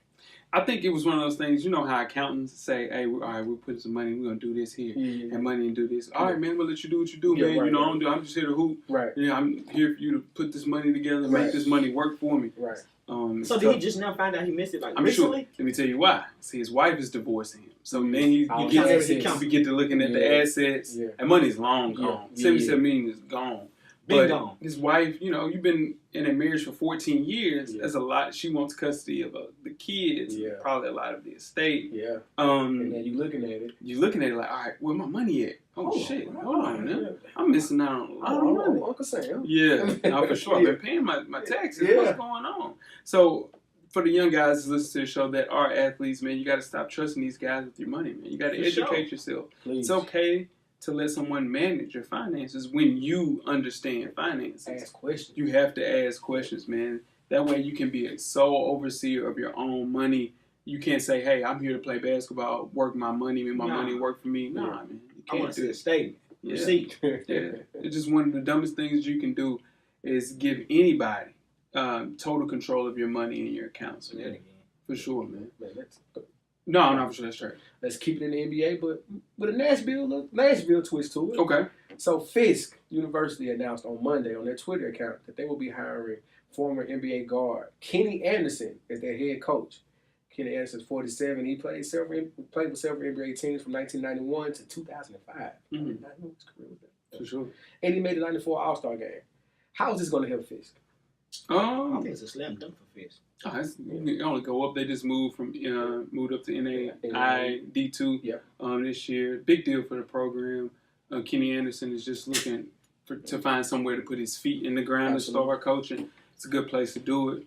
I think it was one of those things, you know how accountants say, hey, all right, we're putting some money, we're going to do this here, and money and do this. All right, man, we'll let you do what you do, man. Right, you know, I'm just here to hoop. Right. You know, I'm here for you to put this money together and make this money work for me. Right. So did he just now find out he missed it, like, I'm recently? sure. Let me tell you why. See, his wife is divorcing him. So then you get to looking at the assets, and money's long gone. $77 million is gone. Been gone. His wife, you know, you've been in a marriage for 14 years. That's a lot. She wants custody of the kids, probably a lot of the estate. Yeah. And then you looking at it. You're looking at it like, all right, where my money at? Oh, shit. Hold on, man. I'm missing out on a lot of money. Uncle Sam. Yeah. No, for sure. I've been paying my taxes. What's going on? So, for the young guys who listen to the show that are athletes, man, you got to stop trusting these guys with your money, man. You got to educate yourself. Please. It's okay to let someone manage your finances when you understand finances. Ask questions. You have to ask questions, man. That way you can be a sole overseer of your own money. You can't say, hey, I'm here to play basketball, work my money, make my money work for me. Nah, man. You I want can't to do see a it. statement. Yeah. Receipt. Yeah. It's just one of the dumbest things you can do is give anybody total control of your money and your accounts. Man. For sure, man. No, for sure, that's right. Let's keep it in the NBA, but with a Nashville twist to it. Okay. So Fisk University announced on Monday on their Twitter account that they will be hiring former NBA guard Kenny Anderson as their head coach. Kenny Anderson's 47. He played with several NBA teams from 1991 to 2005. I didn't know his career was that. For sure. And he made the 94 All-Star game. How is this going to help Fisk? I think it's a slam dunk for Fisk. You only go up. They just moved up to NAI D2 this year. Big deal for the program. Kenny Anderson is just looking to find somewhere to put his feet in the ground to start coaching. It's a good place to do it.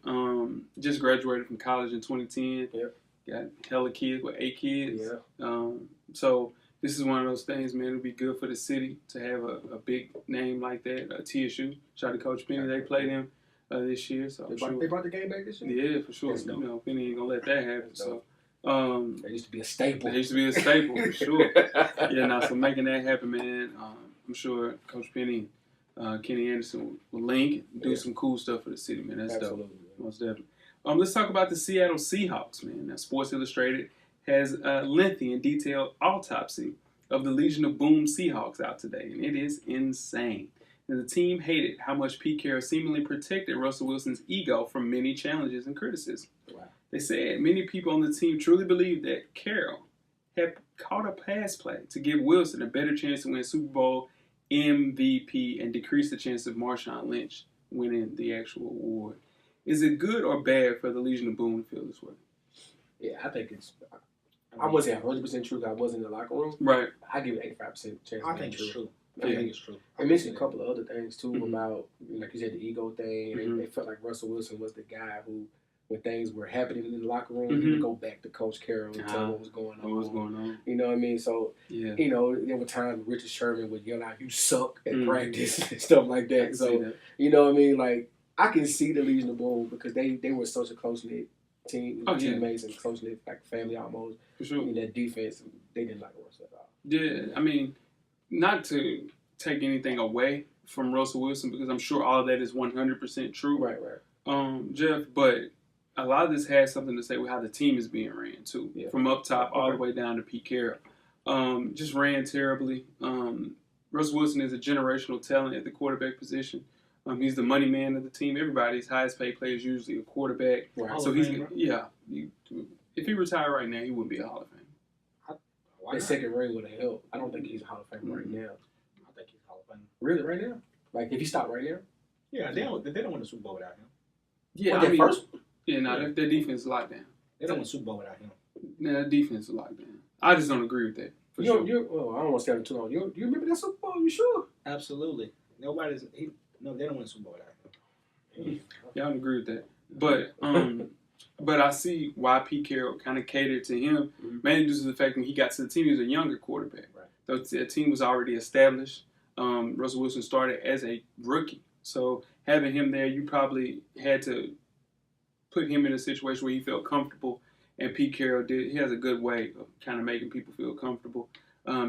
Just graduated from college in 2010. Yep. Got hella kids with 8 kids. Yeah. So this is one of those things, man. It'll be good for the city to have a big name like that. TSU, shout out to Coach Penny. They played him this year. So They brought the game back this year? Yeah, for sure. Penny ain't gonna let that happen. So that used to be a staple. That used to be a staple for sure. So making that happen, man. I'm sure Coach Penny, Kenny Anderson will link and do some cool stuff for the city, man. That's dope. Most definitely. Let's talk about the Seattle Seahawks, man. Now, Sports Illustrated has a lengthy and detailed autopsy of the Legion of Boom Seahawks out today, and it is insane. And the team hated how much Pete Carroll seemingly protected Russell Wilson's ego from many challenges and criticism. Wow. They said many people on the team truly believed that Carroll had caught a pass play to give Wilson a better chance to win Super Bowl MVP and decrease the chance of Marshawn Lynch winning the actual award. Is it good or bad for the Legion of Boom to feel this way? Yeah, I think it's. I wouldn't say 100% true because I wasn't in the locker room. Right. I give it 85% chance. I think it's true. I think it's true. I mentioned a couple of other things too about, like you said, the ego thing. And they felt like Russell Wilson was the guy who, when things were happening in the locker room, he would go back to Coach Carroll and tell him what was going on. What was going on? You know what I mean? So, there were times Richard Sherman would yell out, "You suck" at practice and stuff like that. So, you know what I mean? Like, I can see the Legion of Boom because they were such a close-knit team, teammates and close-knit, like family almost. For sure. In that defense, they didn't like Russell at all. Yeah, I mean, not to take anything away from Russell Wilson because I'm sure all of that is 100% true. Right. Jeff, but a lot of this has something to say with how the team is being ran too. Yeah. From up top all the way down to Pete Carroll. Just ran terribly. Russell Wilson is a generational talent at the quarterback position. He's the money man of the team. Everybody's highest paid player is usually a quarterback. Right. So he's if he retired right now, he wouldn't be a Hall of Fame. That second ring would have helped. I don't think he's a Hall of Famer right now. I think he's a Hall of Famer. Really, right now? Like if he stopped right now? Yeah, they don't win the Super Bowl without him. Yeah, their defense is locked down. They don't win the Super Bowl without him. Yeah, their defense is locked down. I just don't agree with that. Well, I don't want to stay on too long. You remember that Super Bowl? You sure? Absolutely. They don't win the Super Bowl without him. Yeah, I don't agree with that. But but I see why Pete Carroll kind of catered to him, mainly due to the fact when he got to the team, he was a younger quarterback. Right. The team was already established. Russell Wilson started as a rookie. So having him there, you probably had to put him in a situation where he felt comfortable. And Pete Carroll he has a good way of kind of making people feel comfortable,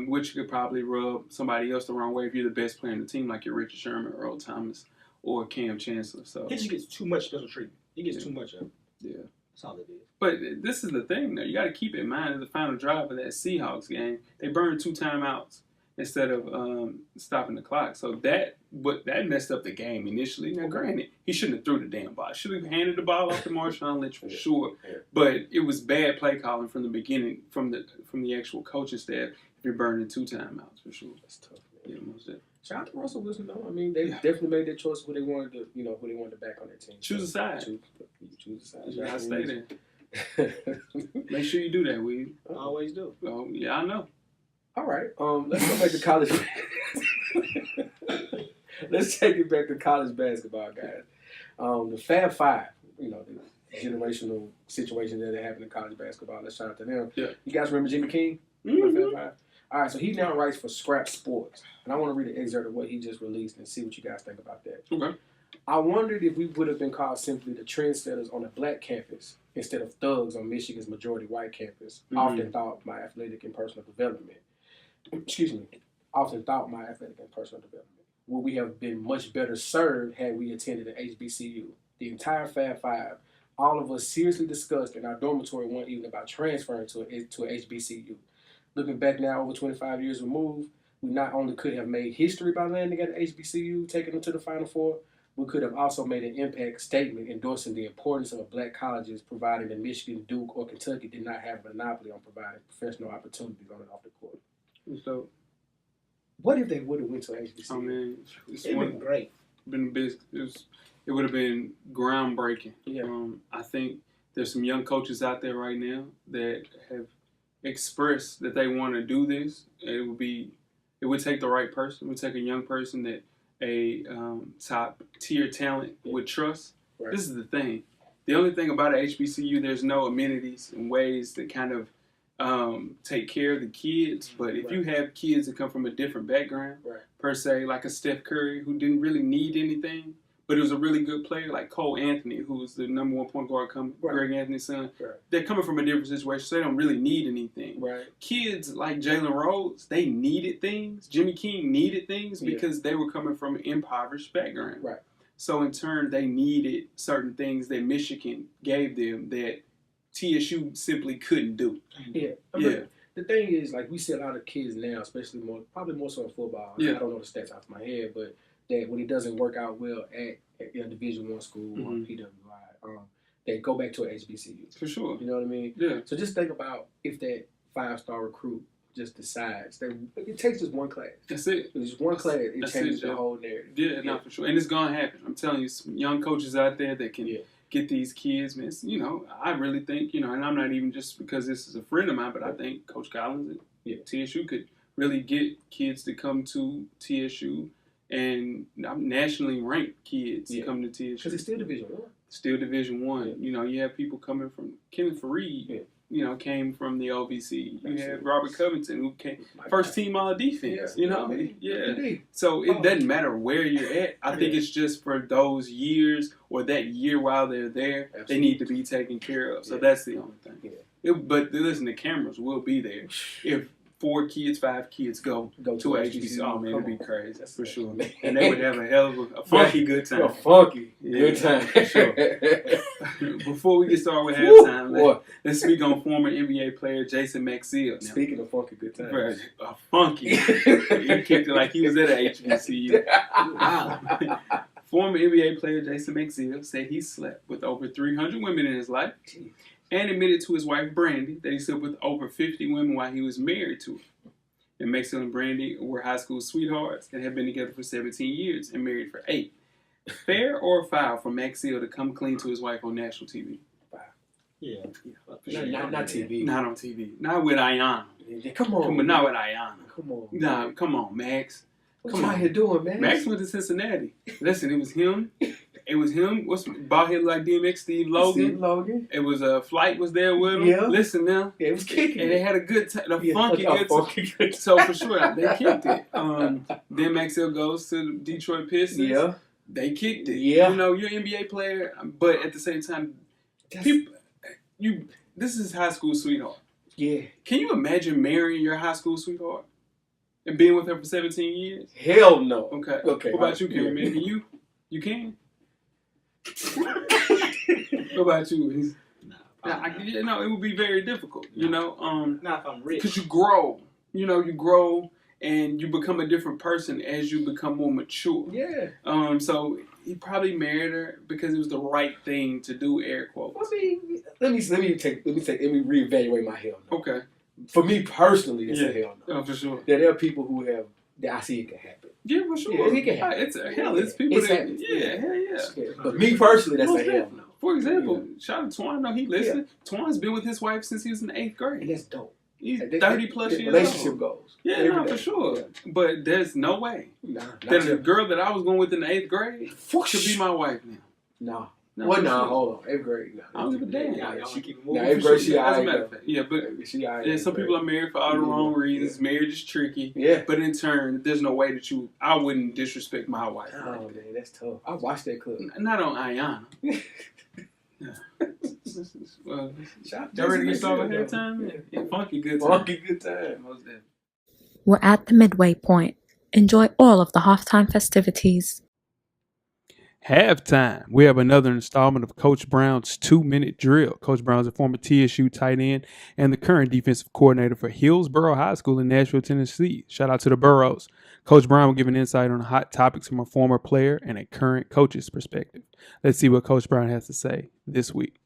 which could probably rub somebody else the wrong way if you're the best player in the team, like you're Richard Sherman, Earl Thomas, or Cam Chancellor. So he just gets too much special treatment. He gets too much of it. Yeah. That's all it is. But this is the thing, though. You got to keep in mind, in the final drive of that Seahawks game, they burned 2 timeouts instead of stopping the clock. So that messed up the game initially. Now, granted, he shouldn't have threw the damn ball. Should have handed the ball off to Marshawn Lynch for sure. Yeah. But it was bad play calling from the beginning, from the actual coaching staff. If you're burning 2 timeouts, for sure. That's tough, man. Yeah, most definitely. Shout out to Russell Wilson, though. I mean, they definitely made their choice who they wanted to back on their team. Choose a side. Choose a side. You gotta stay there. Make sure you do that, Weed. I always do. Oh, yeah, I know. All right. Let's go back to college. Let's take it back to college basketball, guys. The Fab Five, the generational situation that happened in college basketball. Let's shout out to them. Yeah. You guys remember Jimmy King? Fab Five? All right, so he now writes for Scrap Sports. And I want to read an excerpt of what he just released and see what you guys think about that. Okay. I wondered if we would have been called simply the trendsetters on a black campus instead of thugs on Michigan's majority white campus. Often thought my athletic and personal development. Would we have been much better served had we attended an HBCU? The entire Fab Five, all of us seriously discussed in our dormitory one evening about transferring to an HBCU. Looking back now, over 25 years removed, we not only could have made history by landing at an HBCU, taking them to the Final Four, we could have also made an impact statement endorsing the importance of black colleges, providing that Michigan, Duke, or Kentucky did not have a monopoly on providing professional opportunities on and off the court. So, what if they would have went to HBCU? I mean, it's been great. It would have been groundbreaking. Yeah. I think there's some young coaches out there right now that have expressed that they want to do this. It would be It would take the right person. It would take a young person that a top tier talent would trust. Right. This is the thing. The only thing about a HBCU, there's no amenities and ways to kind of take care of the kids. But if you have kids that come from a different background, per se, like a Steph Curry, who didn't really need anything, but it was a really good player, like Cole Anthony, who was the number one point guard, Greg Anthony's son. They're coming from a different situation, so they don't really need anything. Kids like Jalen Rose, they needed things. Jimmy King needed things because they were coming from an impoverished background. So in turn, they needed certain things that Michigan gave them that TSU simply couldn't do. The thing is, like, we see a lot of kids now, especially probably more so in football. I don't know the stats off my head, but that when it doesn't work out well at a Division I school or PWI, they go back to an HBCU. For sure. You know what I mean? Yeah. So just think about if that 5-star recruit just decides that it takes just one class. That's it. It's just one class. It changes the whole narrative. Yeah, no, for sure. And it's going to happen. I'm telling you, some young coaches out there that can get these kids, man. You know, I really think, you know, and I'm not even just because this is a friend of mine, but I think Coach Collins at TSU could really get kids to come to TSU and nationally ranked kids come to TSU. Because it's still Division I. Still Division I. You know, you have people coming from Kenneth Fareed, you know, came from the OVC. You had Robert Covington, who came first team all defense. You know, So it doesn't matter where you're at. I think it's just for those years or that year while they're there, they need to be taken care of. So that's the only thing. But listen, the cameras will be there if 4 kids, 5 kids go to HBCU. Oh man, it'd be crazy for sure. And they would have a hell of a funky good time. Good time. For sure. Before we get started with halftime, let's speak on former NBA player Jason Maxill. Now, speaking of funky good times. Bro, funky. He kicked it like he was at a HBCU. Wow. Former NBA player Jason Maxill said he slept with over 300 women in his life. And admitted to his wife, Brandy, that he slept with over 50 women while he was married to her. And Maxill and Brandy were high school sweethearts and had been together for 17 years and married for 8. Fair or foul for Maxill to come clean to his wife on national TV? Yeah. Not TV. Not on TV. Not with Ayanna. Come on. Not with Ayanna. Come on. Nah, come on, Max. What you out here doing, man? Max went to Cincinnati. Listen, it was him. What's bald head like DMX, Steve Logan. It was Flight was there with him. Yeah. Listen now. Yeah, it was kicking. And they had a good time. Funky good time. So for sure, they kicked it. Then Maxill goes to the Detroit Pistons. Yeah. They kicked it. Yeah. You know, you're an NBA player, but at the same time, this is high school sweetheart. Yeah. Can you imagine marrying your high school sweetheart and being with her for 17 years? Hell no. Okay. What about you, Cameron? Can you? You can? What about you? No, it would be very difficult, you know. Not if I'm rich. Because you grow. You know, you grow and you become a different person as you become more mature. Yeah. So he probably married her because it was the right thing to do, air quotes. I mean, let me reevaluate my hell no. Okay. For me personally, it's a hell no. Oh, for sure. There are people who have that I see it can happen. Yeah, for sure. Yeah, it can happen. It's people that But me personally, that's a hell no. For example, shout out to Twan. I know he listened. Twan's been with his wife since he was in the 8th grade. And that's dope. He's 30 plus years old. Relationship goals. Yeah, no, for sure. Yeah. But there's no way that the girl that I was going with in the 8th grade should be my wife now. No. Hold on. 8th grade. I don't give a damn. Eighth grade, she as a matter of fact. Yeah, but some people are married for all the wrong reasons. Marriage is tricky. Yeah. But in turn, there's no way that I wouldn't disrespect my wife. Oh, man, that's tough. I watched that clip. Not on Ayanna. Y'all ready to get started with halftime? Yeah, funky good time. We're at the midway point. Enjoy all of the halftime festivities. Halftime. We have another installment of Coach Brown's 2-minute drill. Coach Brown's a former TSU tight end and the current defensive coordinator for Hillsborough High School in Nashville, Tennessee. Shout out to the Burrows. Coach Brown will give an insight on hot topics from a former player and a current coach's perspective. Let's see what Coach Brown has to say this week.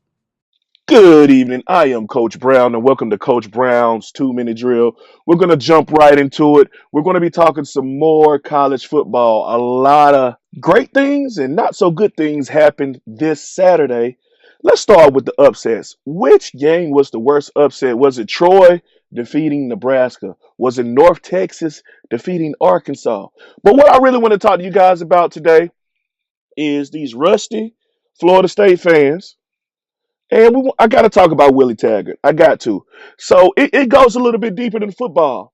Good evening. I am Coach Brown, and welcome to Coach Brown's 2-minute drill. We're going to jump right into it. We're going to be talking some more college football. A lot of great things and not so good things happened this Saturday. Let's start with the upsets. Which game was the worst upset? Was it Troy defeating Nebraska? Was it North Texas defeating Arkansas? But what I really want to talk to you guys about today is these rusty Florida State fans. And I got to talk about Willie Taggart. I got to. So it goes a little bit deeper than football.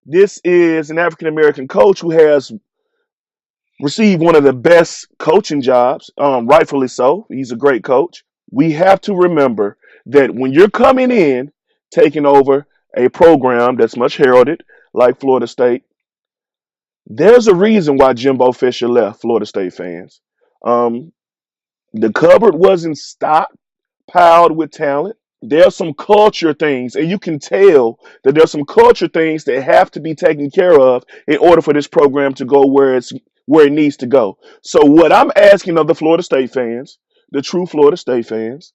This is an African American coach who has received one of the best coaching jobs, rightfully so. He's a great coach. We have to remember that when you're coming in, taking over a program that's much heralded, like Florida State, there's a reason why Jimbo Fisher left, Florida State fans. Um, the cupboard wasn't stockpiled with talent. There's some culture things, and you can tell that there's some culture things that have to be taken care of in order for this program to go where it needs to go. So what I'm asking of the Florida State fans, the true Florida State fans,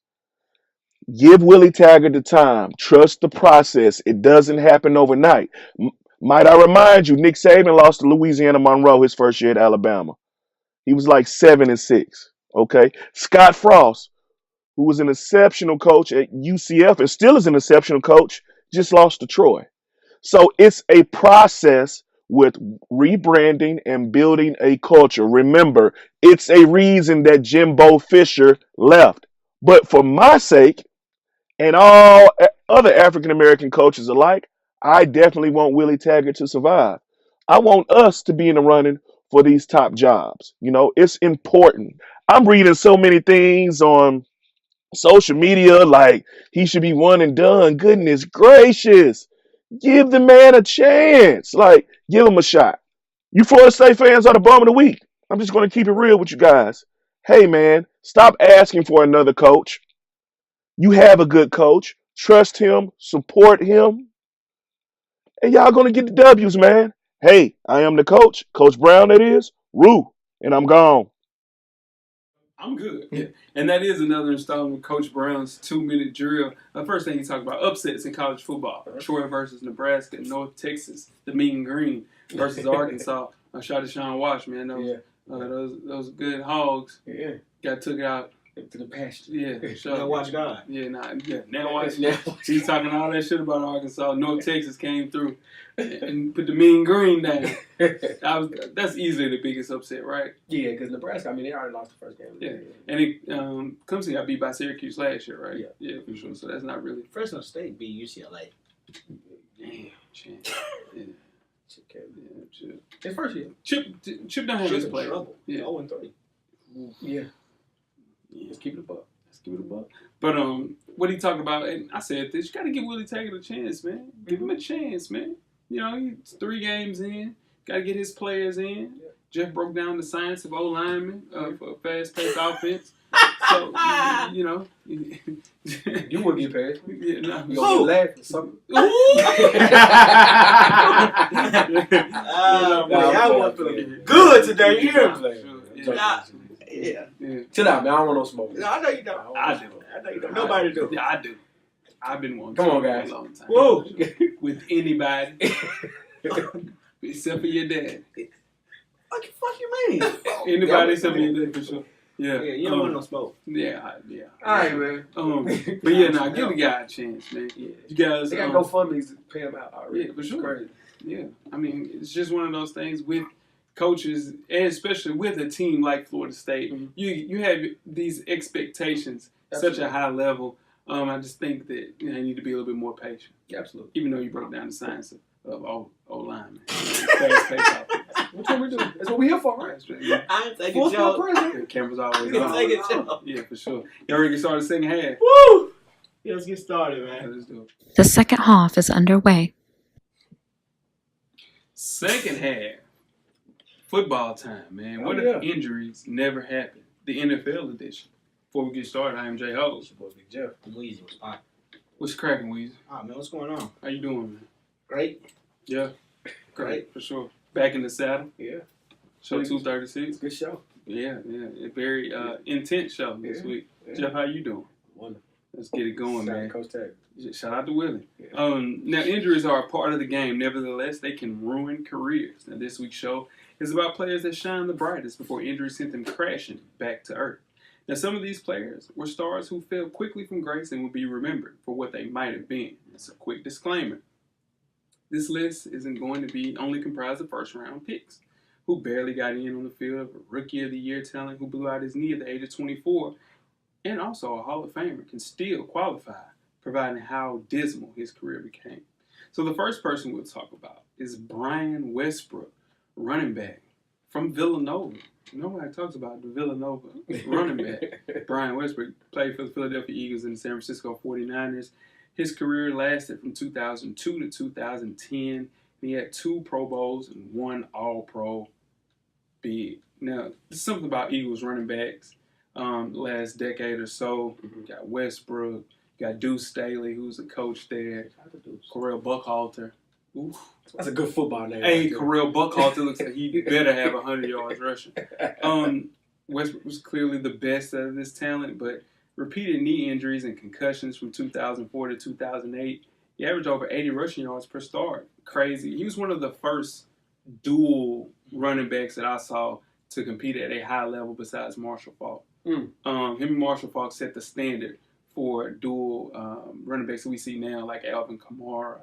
give Willie Taggart the time. Trust the process. It doesn't happen overnight. Might I remind you, Nick Saban lost to Louisiana Monroe his first year at Alabama. He was like 7-6. Okay, Scott Frost, who was an exceptional coach at UCF and still is an exceptional coach, just lost to Troy. So it's a process with rebranding and building a culture. Remember, it's a reason that Jimbo Fisher left. But for my sake and all other African American coaches alike, I definitely want Willie Taggart to survive. I want us to be in the running for these top jobs. You know, it's important. I'm reading so many things on social media like he should be one and done. Goodness gracious. Give the man a chance. Like, give him a shot. You Florida State fans are the bum of the week. I'm just going to keep it real with you guys. Hey, man, stop asking for another coach. You have a good coach. Trust him. Support him. And y'all going to get the W's, man. Hey, I am the coach. Coach Brown, that is. Rue. And I'm gone. I'm good. Yeah. And that is another installment of Coach Brown's 2-minute drill. The first thing he talked about, upsets in college football. Troy versus Nebraska, North Texas, the Mean Green versus Arkansas. Shout out to Sean Walsh, man. Those good hogs. Yeah. Got took out to the pasture. Yeah, sure. Now watch God. Now watch. He's talking all that shit about Arkansas. North Texas came through and put the Mean Green down. That's easily the biggest upset, right? Yeah, because Nebraska, I mean, they already lost the first game. Yeah, and it Clemson got beat by Syracuse last year, right? Yeah, for sure. So that's not really. Fresno State beat UCLA. Damn, Chip. Chip. His first year. Chip don't have his player. Yeah, 0-3. Yeah. Let's keep it a buck. But what he talking about? And I said this: you got to give Willie Taggart a chance, man. Give him a chance, man. You know, he's 3 games in. Got to get his players in. Yeah. Jeff broke down the science of O-lineman for a fast-paced offense. So you know, you wouldn't get paid. Yeah, no. You gonna laugh or something? I was feeling good today. You hear me? Yeah. Chill out, man. I don't want no smoke. No, I know you don't. I know you don't. Nobody do. Yeah, I do. I've been wanting Come on, for guys. a long time. Whoa. With anybody. Except for your dad. What the fuck you mean? Anybody except for your dad, for sure. Yeah, you don't want no smoke. Yeah. All right, man. But yeah, give the guy a chance, man. Yeah. You guys, they got GoFundMe's to pay him out already. Yeah, for sure. Crazy. Yeah, I mean, it's just one of those things with coaches, and especially with a team like Florida State. Mm-hmm. You have these expectations, Absolutely. Such a high level. I just think that you need to be a little bit more patient. Yeah, absolutely. Even though you broke down the science of O-line, fast-paced offense. That's what we do. That's what we here for, right? I ain't taking joke. The camera's always You on. take a joke. Yeah, for sure. You already started the second half. Woo! Yeah, let's get started, man. Let's do it. The second half is underway. Second half. Football time, man. What if injuries never happen? The NFL edition. Before we get started, I am Jay Ho. It's supposed to be Jeff. Weezy was fine. What's cracking, Weezy? Man, what's going on? How you doing, man? Great. Yeah. Great, for sure. Back in the saddle. Yeah. Show 236. Good show. Yeah. A very intense show this week. Yeah. Jeff, how you doing? Wonderful. Let's get it going, man. Coach Tag. Shout out to Willie. Yeah. Now, injuries are a part of the game. Nevertheless, they can ruin careers. Now, this week's show is about players that shine the brightest before injury sent them crashing back to earth. Now, some of these players were stars who fell quickly from grace and will be remembered for what they might have been. It's a quick disclaimer. this list isn't going to be only comprised of first-round picks who barely got in on the field, a Rookie of the Year talent who blew out his knee at the age of 24, and also a Hall of Famer can still qualify, providing how dismal his career became. So the first person we'll talk about is Brian Westbrook, running back from Villanova. Nobody talks about the Villanova running back. Brian Westbrook played for the Philadelphia Eagles and the San Francisco 49ers. His career lasted from 2002 to 2010. He had 2 Pro Bowls and 1 All-Pro bid. Now, there's something about Eagles running backs last decade or so. You got Westbrook, you got Deuce Staley, who's the coach there. Correll Buckhalter. Oof. That's a good football name. Hey, Corell Buckhalter looks like he better have 100 yards rushing. Westbrook was clearly the best out of this talent, but repeated knee injuries and concussions from 2004 to 2008, he averaged over 80 rushing yards per start. Crazy. He was one of the first dual running backs that I saw to compete at a high level besides Marshall Faulk. Him and Marshall Faulk set the standard for dual running backs that we see now, like Alvin Kamara,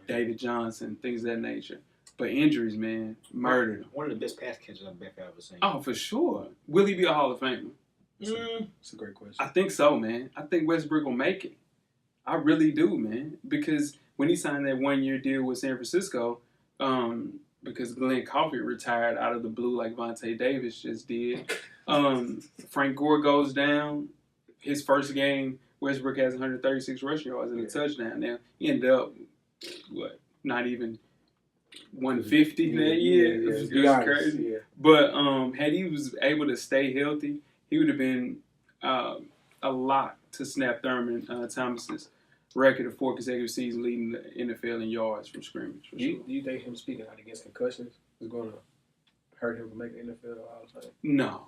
David Johnson, things of that nature. But injuries, man, murdered him. One of the best pass catchers I've ever seen. Oh, for sure. Will he be a Hall of Famer? That's a great question. I think so, man. I think Westbrook will make it. I really do, man. Because when he signed that 1-year deal with San Francisco, because Glenn Coffey retired out of the blue like Vontae Davis just did, Frank Gore goes down. His first game, Westbrook has 136 rushing yards and a touchdown. Now, he ended up, not even 150 that year. It was crazy. Yeah. But had he was able to stay healthy, he would have been a lot to snap Thurman Thomas's record of 4 consecutive seasons leading the NFL in yards from scrimmage. Do you think him speaking out against concussions is going to hurt him to make the NFL all the time? No.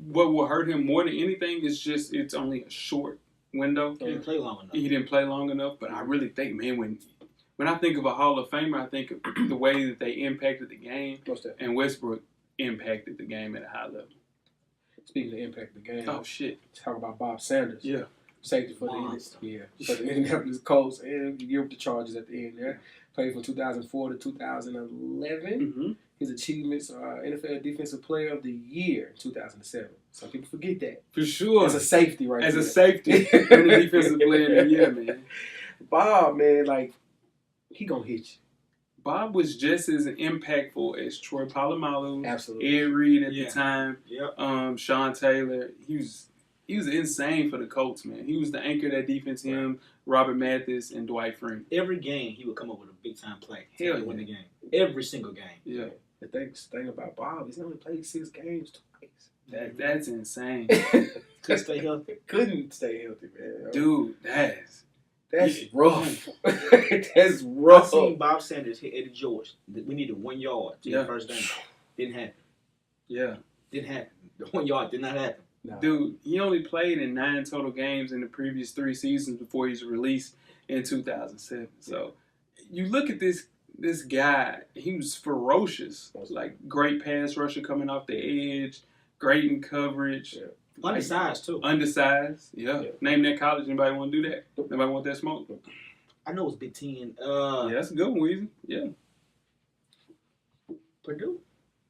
What will hurt him more than anything is just it's only a short window. He didn't play long enough. He didn't play long enough, but I really think, man, when I think of a Hall of Famer, I think of the way that they impacted the game, and Westbrook impacted the game at a high level. Speaking of impact of the game, oh shit, talk about Bob Sanders. Yeah, safety for the Indianapolis Colts, and you give up the Chargers at the end there. Played from 2004 to 2011. Mm-hmm. His achievements are NFL Defensive Player of the Year in 2007. Some people forget that. For sure. As a safety, right? As a safety, and the Defensive Player of the Year, man. Bob, man, like, he gonna hit you. Bob was just as impactful as Troy Polamalu, Absolutely. Ed Reed at the time, Yep. Sean Taylor. He was insane for the Colts, man. He was the anchor of that defense. Him, Robert Mathis, and Dwight Freeman. Every game, he would come up with a big-time play Hell to win the game. Every single game. Yeah. The thing about Bob is he only played 6 games twice. That's insane. Couldn't stay healthy. Couldn't stay healthy, man. Dude, that's rough. That's rough. I seen Bob Sanders hit Eddie George. We needed 1 yard to the first down. Didn't happen. Yeah. Didn't happen. The 1 yard did not happen. No. Dude, he only played in 9 total games in the previous 3 seasons before he was released in 2007. So you look at this guy, he was ferocious. Like, great pass rusher coming off the edge, great in coverage. Yeah. Undersized, too. Undersized, yeah. Name that college. Anybody want to do that? Nope. Nobody want that smoke? I know it's Big Ten. Yeah, that's a good one, Weezy. Yeah. Purdue?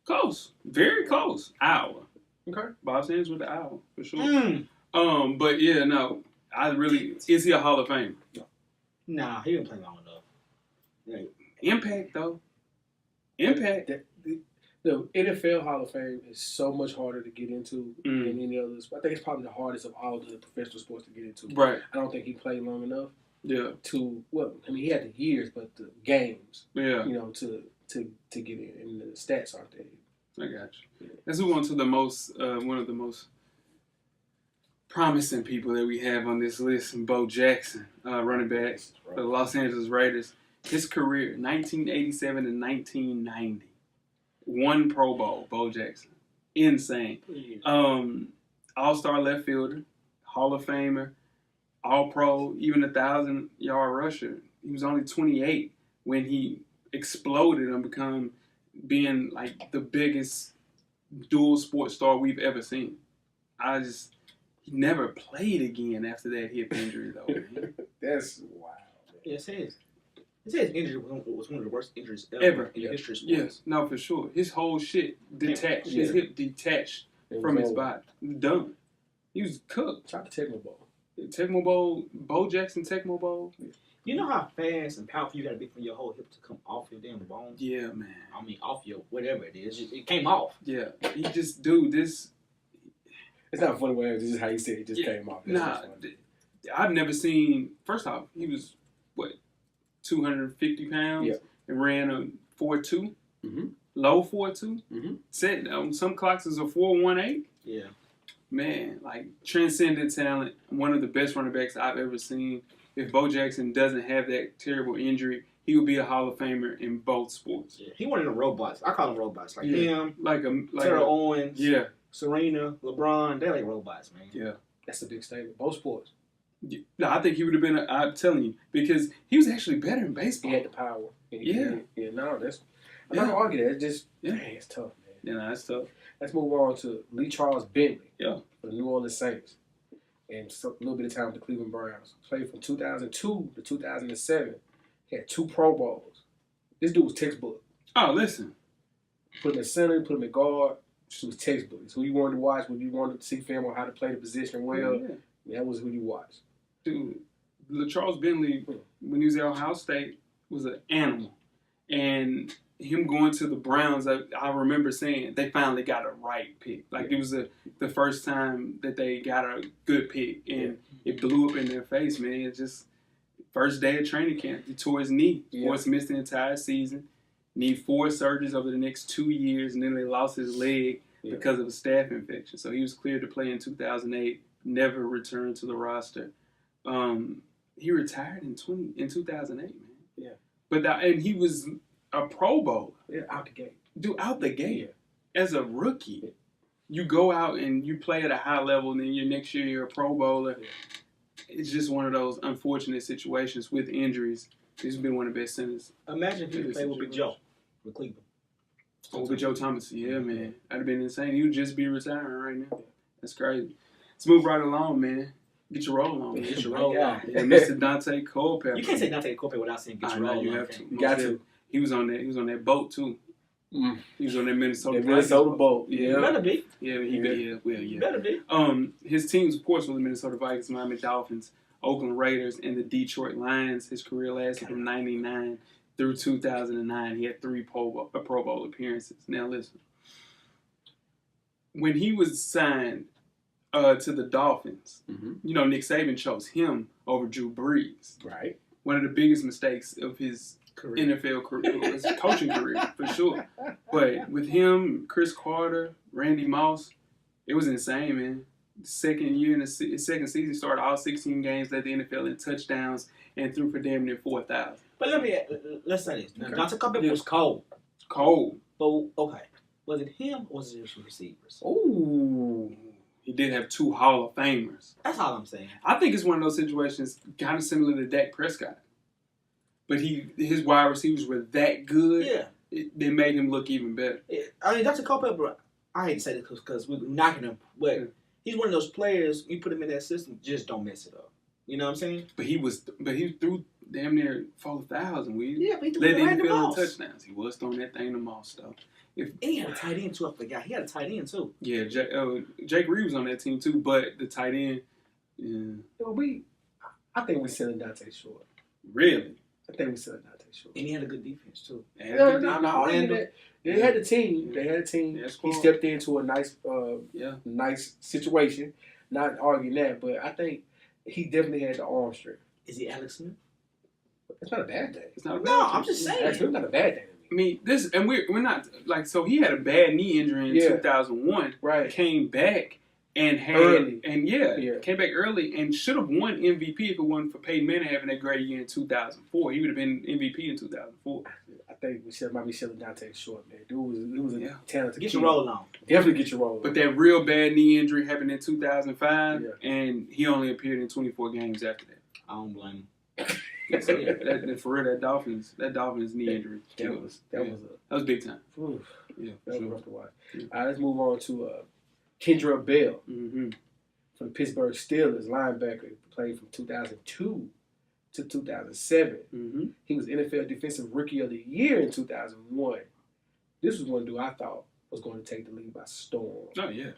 Close. Very close. Iowa. Okay. Bob Sanders with the Iowa, for sure. But yeah, no. Is he a Hall of Famer? No. Nah, he didn't play long enough. Like, impact, though. Impact. The NFL Hall of Fame is so much harder to get into than any other sport. I think it's probably the hardest of all the professional sports to get into. Right. I don't think he played long enough. Yeah. He had the years, but the games. Yeah. To get in, and the stats aren't there. I got you. Yeah. Let's move on to the one of the most promising people that we have on this list, Bo Jackson, running back for the Los Angeles Raiders. His career, 1987 and 1990. 1 Pro Bowl, Bo Jackson. Insane. All-star left fielder, Hall of Famer, All-Pro, even 1,000-yard rusher. He was only 28 when he exploded and become being like the biggest dual sports star we've ever seen. He never played again after that hip injury though, man. That's wild. Yes, it is. His injury was one of the worst injuries Ever. in the history of sports. Yes, no, for sure. His whole shit detached. Yeah. His hip detached from his body. Done. He was cooked. Try to Tecmo Bowl. Tecmo Bowl, Bo Jackson Tecmo Bowl. You know how fast and powerful you got to be for your whole hip to come off your damn bone? Yeah, man. I mean, off your whatever it is. It came off. Yeah. He just, dude, this. It's not funny, whatever. It's just how you said it just came off. I've never seen. First off, he was, 250 pounds? Yeah. And ran a 4.2. Mm-hmm. Low 4.2. Mm-hmm. Said on some clocks is a 4.18. Yeah. Man, like transcendent talent. One of the best running backs I've ever seen. If Bo Jackson doesn't have that terrible injury, he would be a Hall of Famer in both sports. Yeah. He one of the robots. I call them robots. Like him, Terrell Owens, yeah, Serena, LeBron. They're like robots, man. Yeah. That's a big statement. Both sports. Yeah. No, I think he would have been. I'm telling you, because he was actually better in baseball. He had the power. Yeah. No, that's. I'm not gonna argue that. It's just, Yeah. dang, it's tough, man. Yeah, no, that's tough. Let's move on to Lee Charles Bentley. Yeah. For the New Orleans Saints. And a little bit of time with the Cleveland Browns. Played from 2002 to 2007. He had 2 Pro Bowls. This dude was textbook. Oh, listen. Put him at center, put him at guard. It was textbook. It's who you wanted to watch, when you wanted to see film on how to play the position well. Yeah. That was who you watched. Dude, Charles Bentley, when he was at Ohio State, was an animal. And him going to the Browns, I remember saying they finally got a right pick. Like, it was the first time that they got a good pick. And it blew up in their face, man. It just, first day of training camp, he tore his knee. Yeah. Forced missed the entire season. Need 4 surgeries over the next 2 years. And then they lost his leg because of a staph infection. So he was cleared to play in 2008. Never returned to the roster. He retired in 2008, man. Yeah. But and he was a Pro Bowler. Yeah, out the gate. Dude, out the gate. As a rookie, you go out and you play at a high level, and then next year you're a Pro Bowler. Yeah. It's just one of those unfortunate situations with injuries. He's been one of the best centers. Imagine if he played with Big Joe with Cleveland. With Joe Thomas, yeah, man. That'd have been insane. He would just be retiring right now. That's crazy. Let's move right along, man. Get your roll on. Get your roll on. Yeah, Mr. Dante Culpepper. You can't say Dante Culpepper without saying get your roll on. You have to. You got to. He was on that boat too. Mm. He was on that Minnesota boat. Yeah. You better be. Yeah, You better be. His teams, of course, were the Minnesota Vikings, Miami Dolphins, Oakland Raiders, and the Detroit Lions. His career lasted from '99 through 2009. He had 3 Pro Bowl appearances. Now listen, when he was signed to the Dolphins, Nick Saban chose him over Drew Brees. Right. One of the biggest mistakes of his NFL career, his coaching career, for sure. But with him, Chris Carter, Randy Moss, it was insane, man. Second year in his second season, he started all 16 games, led the NFL in touchdowns, and threw for damn near 4,000. But let's say this. Now, Dante Culpepper was cold. Cold. But, okay. Was it him or was it his receivers? Ooh. He did have 2 Hall of Famers. That's all I'm saying. I think it's one of those situations kind of similar to Dak Prescott. But his wide receivers were that good. Yeah. They made him look even better. I mean, Dante Culpepper, I hate to say this because we're knocking him, but he's one of those players, you put him in that system, just don't mess it up. You know what I'm saying? But he threw damn near 4,000. Yeah, but he threw led the it right to NFL in Moss. touchdowns. He was throwing that thing to Moss, though. And he had a tight end, too. I forgot. He had a tight end, too. Yeah, Jake Reed was on that team, too, but the tight end, I think we're selling Dante short. Really? I think we're selling Dante short. And he had a good defense, too. No. They had a team. Yeah, he stepped into a nice situation. Not arguing that, but I think he definitely had the arm strength. Is he Alex Smith? It's not a bad thing. It's not a bad No, thing. I'm just saying. It's not a bad thing. I mean, we're not, like, so he had a bad knee injury in 2001. Right. Came back and had, early. And came back early and should have won MVP if it wasn't for Peyton Manning having that great year in 2004. He would have been MVP in 2004. I think we might be selling Dante short, man. Dude was a talented Get kid. your roll on. Definitely get your roll on. But that real bad knee injury happened in 2005, and he only appeared in 24 games after that. I don't blame him. So, for real, that Dolphins knee injury. That was big time. Oof, Yeah, that sure. was rough to watch. Yeah. All right, let's move on to Kendra Bell Mm-hmm. from the Pittsburgh Steelers, linebacker. Played from 2002 to 2007. Mm-hmm. He was NFL Defensive Rookie of the Year in 2001. This was one dude I thought was going to take the league by storm. Oh yeah.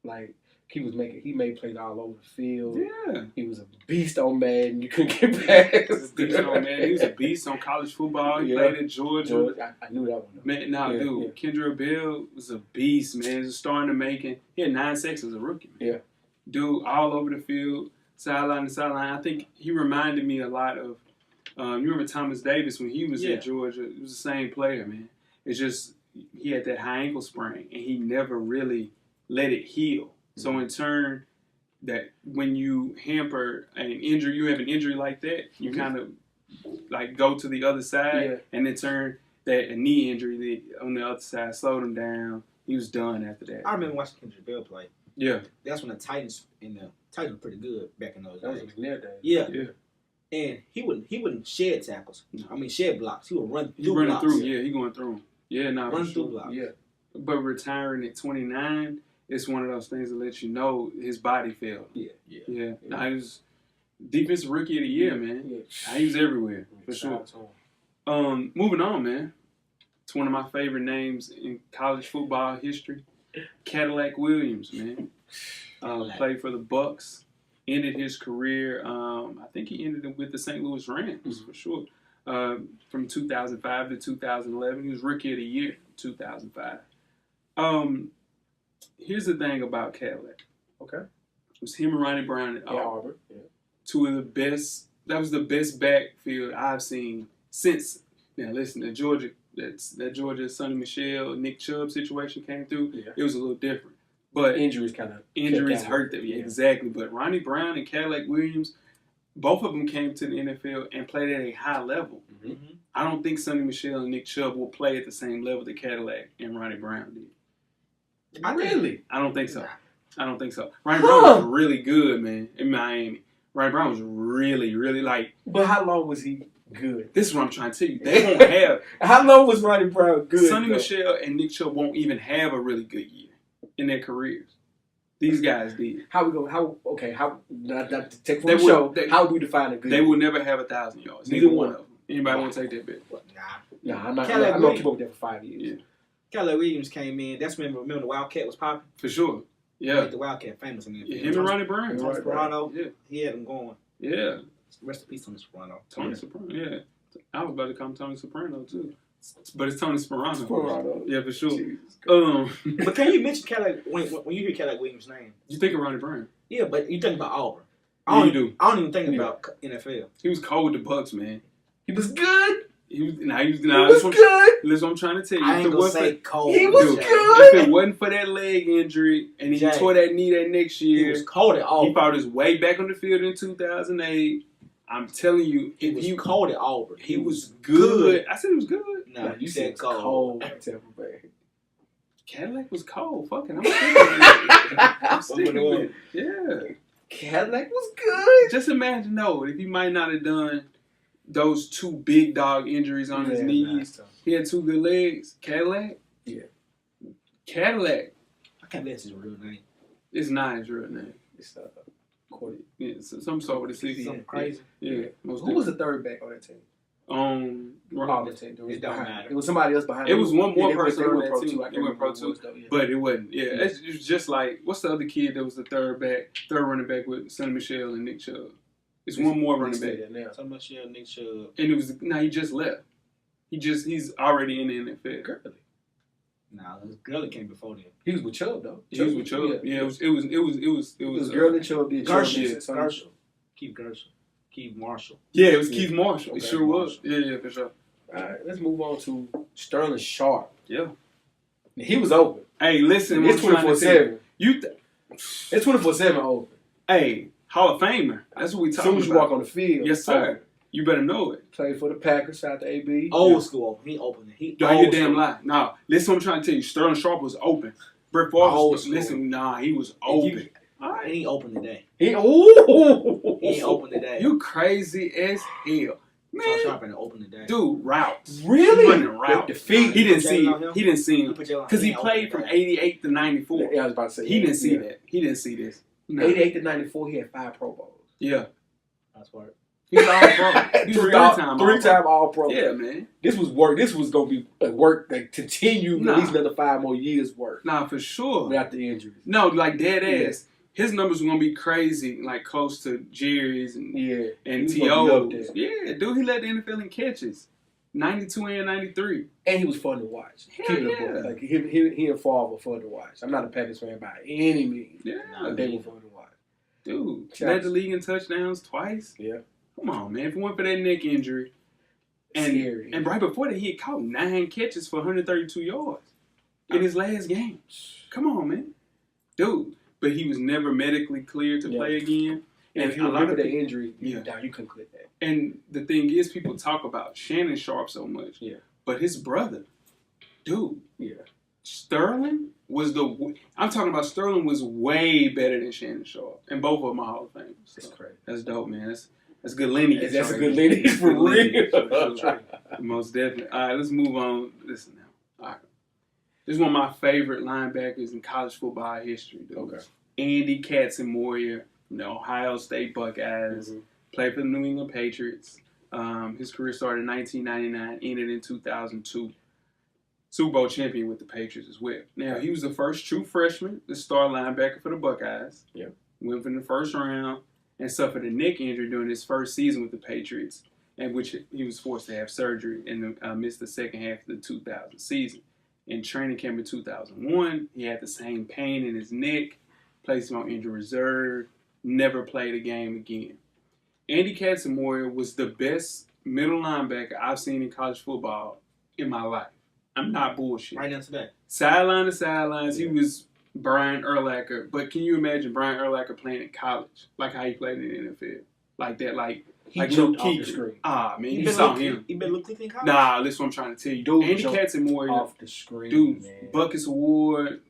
Like he made plays all over the field. Yeah. He was a beast on Madden. You couldn't get past. He was a beast on, man. He was a beast on college football. He played at Georgia. I knew that one. Man, dude, Kendra Bill was a beast, man. He was a star in the making. He had 9 sacks as a rookie, man. Yeah. Dude, all over the field, sideline to sideline. I think he reminded me a lot of, you remember Thomas Davis when he was at Georgia? It was the same player, man. It's just he had that high ankle sprain, and he never really let it heal. So in turn, that when you hamper an injury, you have an injury like that, you kind of like go to the other side, and in turn, that a knee injury on the other side slowed him down. He was done after that. I remember watching Kendrick Bell play. Yeah. That's when the Titans were pretty good back in those That was days. McNair days. Yeah. Yeah. And he wouldn't shed tackles. I mean shed blocks. He would run He through running blocks. through. Yeah, he going through them. Yeah, Run for through sure. blocks. Yeah. But retiring at 29, it's one of those things that lets you know his body failed. Yeah. Nah, he was defensive rookie of the year, man. Yeah. Nah, he was everywhere for sure. Moving on, man. It's one of my favorite names in college football history. Cadillac Williams, man. Played for the Bucks. Ended his career. I think he ended it with the St. Louis Rams for sure. From 2005 to 2011, he was Rookie of the Year. 2005. Here's the thing about Cadillac. Okay. It was him and Ronnie Brown at Auburn. Yeah. Two of the best. That was the best backfield I've seen since. Now listen, the Georgia. That Georgia Sonny Michel, Nick Chubb situation came through. Yeah. It was a little different, but Injuries hurt them. Yeah, exactly. But Ronnie Brown and Cadillac Williams, both of them came to the NFL and played at a high level. Mm-hmm. I don't think Sonny Michel and Nick Chubb will play at the same level that Cadillac and Ronnie Brown did. Really? I don't think so. Ronnie Brown was really good, man, in Miami. Ronnie Brown was really, really like. But how long was he good? This is what I'm trying to tell you. They won't have. How long was Ronnie Brown good? Sonny Michel and Nick Chubb won't even have a really good year in their careers. These guys did. How not to take from They the would- show, they- how do we define a good They year? will never have 1,000 yards. Neither Neither one. one of them. Anybody want to take that bet? Nah, I'm not Cadillac going to keep up with that for 5 years. Yeah. Cadillac Williams came in. That's when remember the Wildcat was popping. For sure. Yeah. Made the Wildcat famous in the Yeah, him and Ronnie Brown. Tony Soprano. Yeah. He had him going. Yeah. Rest in peace, Tony Soprano. Tony Soprano. Yeah. I was about to call him Tony Soprano too. But it's Tony Soprano. Soprano. Yeah, for sure. Jesus. But can you mention Cadillac when you hear Cadillac Williams' name? You think of Ronnie Brown. Yeah, but you think about Auburn. Yeah, you do. I don't even think about NFL. He was cold with the Bucks, man. He was good. He was He that's was good. what I'm trying to tell you. I If ain't it gonna wasn't say for- cold. He was Dude, good. If it wasn't for that leg injury and he Jay. tore that knee that next He year, was cold at he Auburn. fought his way back on the field in 2008. I'm telling you, He if was he cold at Auburn. he was good. I said he was good. No, Nah, you said said cold. cold. Tampa Bay. Cadillac was cold. Fucking, I'm sticking with it. I'm sticking with it. Yeah. Cadillac was good. Just imagine, though, if he might not have done those 2 big dog injuries on his Yeah, knees. nah, He had 2 good legs. Cadillac? Yeah. Cadillac I can't believe that's his real name. is not his real name. It's Cordy. Yeah, some sort with a city. Something crazy. Yeah. Most Who was the third back on that team? Robert. team. It don't matter. It was somebody else behind. It was one more they person went on that Pro team. too. I They can't went Pro remember who it too. was, though, yeah. But it wasn't. Yeah, it was just like, what's the other kid that was the third running back with Sonny Michel and Nick Chubb? It's one more running back. Now. So much Nick Chubb. And it was, he just left. He's already in the NFL. Gurley. Nah, Gurley came before them. He was with Chubb though. He was with Chubb. Yeah, it was It was Gurley, Chubb, did Chubb, Gershon. Keith Gershon. Keith Marshall. Yeah, it was Keith Marshall. It Okay, sure was. Marshall. Yeah, for sure. All right, let's move on to Sterling Sharp. Yeah. He was open. Hey, listen, It's what I'm trying to tell you. 24/7. It's 24/7 open. Hey, Hall of Famer. That's what we As talking soon as you about. walk on the field. Yes, sir. You better know it. Played for the Packers. Shout out to AB. Old school open. He opened it. He Don't old you damn school. lie. Nah, listen what I'm trying to tell you. Sterling Sharp was open. Brett Favre Old was, school. listen, nah, he was And open. And he opened today. He ooh. He ain't open today. You crazy as hell. Sean Man, Sharp ain't open today. dude, routes. Really? Running routes. The feet. He didn't see You put him. He didn't see You him. put your line. Because he ain't played open from today. 88 to 94. Yeah, I was about to say. He didn't see yeah. that. He didn't see this. No. 88 to 94, he had 5 Pro Bowls. Yeah. That's word. He was all pro. He was three-time All-Pro. Yeah, man. This was work. This was gonna be work that continued at least another 5 more years work. Nah, for sure. Without the injuries. No, like dead ass. His numbers were gonna be crazy, like close to Jerry's and T.O.'s. Yeah, dude, he led the NFL in catches. 92 and 93. And he was fun to watch. Hell yeah. Like he and Favre were fun to watch. I'm not a Packers fan by any means. Yeah. But they were fun to watch. Dude, led the league in touchdowns twice. Yeah. Come on, man. If it weren't for that neck injury. And right before that, he had caught 9 catches for 132 yards in his last game. Come on, man. Dude. But he was never medically cleared to play again. And if you remember the injury, you couldn't click that. And the thing is, people talk about Shannon Sharp so much. Yeah. But his brother, dude. Yeah. Sterling was I'm talking about Sterling was way better than Shannon Sharp. And both of them are Hall of Fame. So that's crazy. That's dope, man. That's good lineage. That's a good lineage for real. Most definitely. All right, let's move on. Listen now. All right. This is one of my favorite linebackers in college football history, dude. Okay. Andy Katzenmoyer from the Ohio State Buckeyes. Mm-hmm. Played for the New England Patriots. His career started in 1999, ended in 2002. Super Bowl champion with the Patriots as well. Now, he was the first true freshman to start linebacker for the Buckeyes. Yep. Went from the first round and suffered a neck injury during his first season with the Patriots, in which he was forced to have surgery and missed the second half of the 2000 season. In training camp in 2001, he had the same pain in his neck, placed him on injury reserve, never played a game again. Andy Katzenmoyer was the best middle linebacker I've seen in college football in my life. I'm not bullshit. Right now today. Sideline to sidelines, he was Brian Urlacher. But can you imagine Brian Urlacher playing in college? Like how he played in the NFL? Like that, like jumped off the screen. Ah, man, you saw him. He been looking in college? Nah, that's what I'm trying to tell you. Dude, Andy Katzenmoyer, off the screen, dude, man. Buckets Award,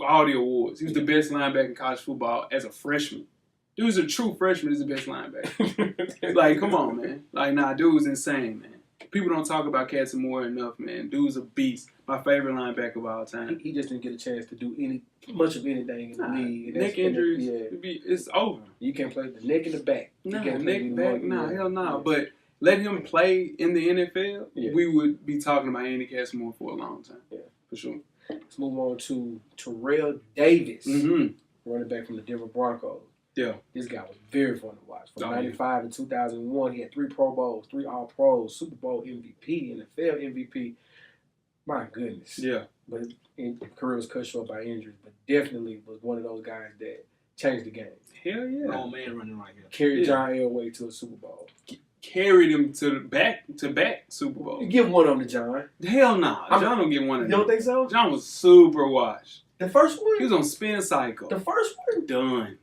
all the awards. He was the best linebacker in college football as a freshman. Dude was a true freshman as the best linebacker. Like, come on, man. Like, nah, dude was insane, man. People don't talk about Katzenmoyer enough, man. Dude's a beast. My favorite linebacker of all time. He just didn't get a chance to do much of anything in the league. Neck injuries, it's over. You can't play the neck and the back. Nah, neck, back, hell nah. But let him play in the NFL, we would be talking about Andy Katzenmoyer for a long time. Yeah, for sure. Let's move on to Terrell Davis, running back from the Denver Broncos. Yeah. This guy was very fun to watch. From 95 to 2001, he had 3 Pro Bowls, 3 All-Pros, Super Bowl MVP, NFL MVP. My goodness. Yeah. But his career was cut short by injuries, but definitely was one of those guys that changed the game. Hell yeah. Oh, man, running right here. Carried John Elway to a Super Bowl. Carried him to back Super Bowl. You give one of them to John. Hell nah. John don't get one of them. You don't think so? John was super washed. The first one? He was on spin cycle. The first one? Done.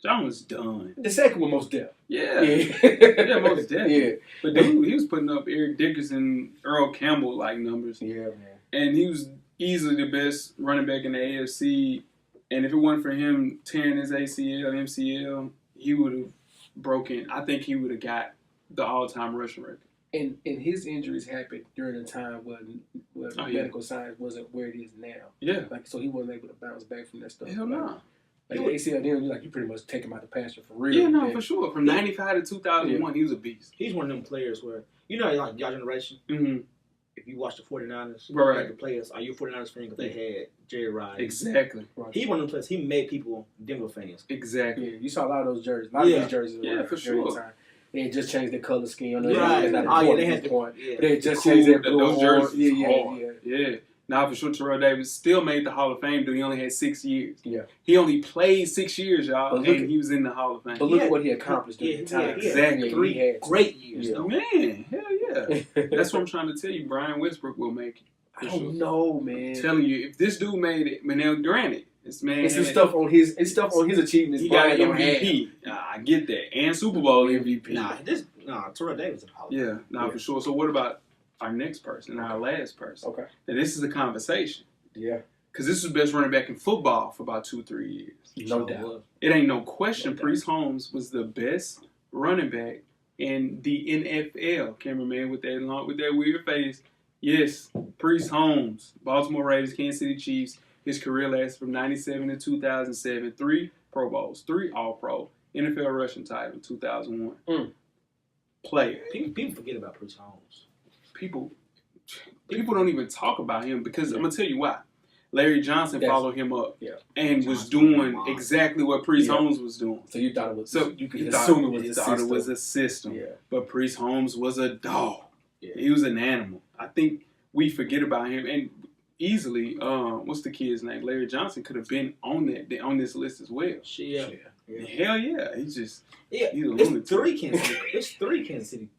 John was done. The second one, most deaf. Yeah. Yeah, most definitely. Yeah. But dude, he was putting up Eric Dickerson, Earl Campbell-like numbers. Yeah, man. And he was easily the best running back in the AFC. And if it wasn't for him tearing his ACL, MCL, he would have broken. I think he would have got the all-time rushing record. And his injuries happened during a time when medical science wasn't where it is now. Yeah. Like, so he wasn't able to bounce back from that stuff. Hell no. Nah. Like the ACL, then you pretty much take him out the pasture for real. Yeah, no, for sure. From 95 to 2001, he was a beast. He's one of them players where, you know, like y'all generation, if you watch the 49ers, right. The players, are you a 49ers fan? Because they had Jerry Rice. Exactly. He one of them players, he made people Denver fans. Exactly. Yeah, you saw a lot of those jerseys. A lot of these jerseys. Yeah, for sure. Time. They had just changed their color scheme. Right. They had the point. But they had just changed their blue. Those jerseys Yeah. Now, for sure, Terrell Davis still made the Hall of Fame, though he only had 6 years. Yeah. He only played 6 years, y'all, and he was in the Hall of Fame. But look at what he accomplished during the time. Exactly. 3 great years, though. Man, hell yeah. That's what I'm trying to tell you. Brian Westbrook will make it. I don't know, man. I'm telling you, if this dude made it, now granted, it's some stuff on his achievements. He got an MVP. I get that. And Super Bowl MVP. Terrell Davis is a Hall of Fame. Yeah, for sure. So what about our next person, our last person? Okay. Now, this is a conversation. Yeah. Because this was the best running back in football for about 2-3 years. No doubt. It ain't no question. Priest Holmes was the best running back in the NFL. Cameraman with that weird face. Yes, Priest Holmes, Baltimore Ravens, Kansas City Chiefs. His career lasted from 97 to 2007. 3 Pro Bowls, 3 All-Pro, NFL rushing title in 2001. player. People forget about Priest Holmes. People don't even talk about him because I'm gonna tell you why. Larry Johnson followed him up and was doing exactly what Priest Holmes was doing. So you thought it was you could thought assume it was a thought system. it was a system. Yeah. But Priest Holmes was a dog. Yeah. He was an animal. I think we forget about him and easily. What's the kid's name? Larry Johnson could have been on this list as well. Yeah. Hell yeah, he's just he's a It's lunatic. three Kansas City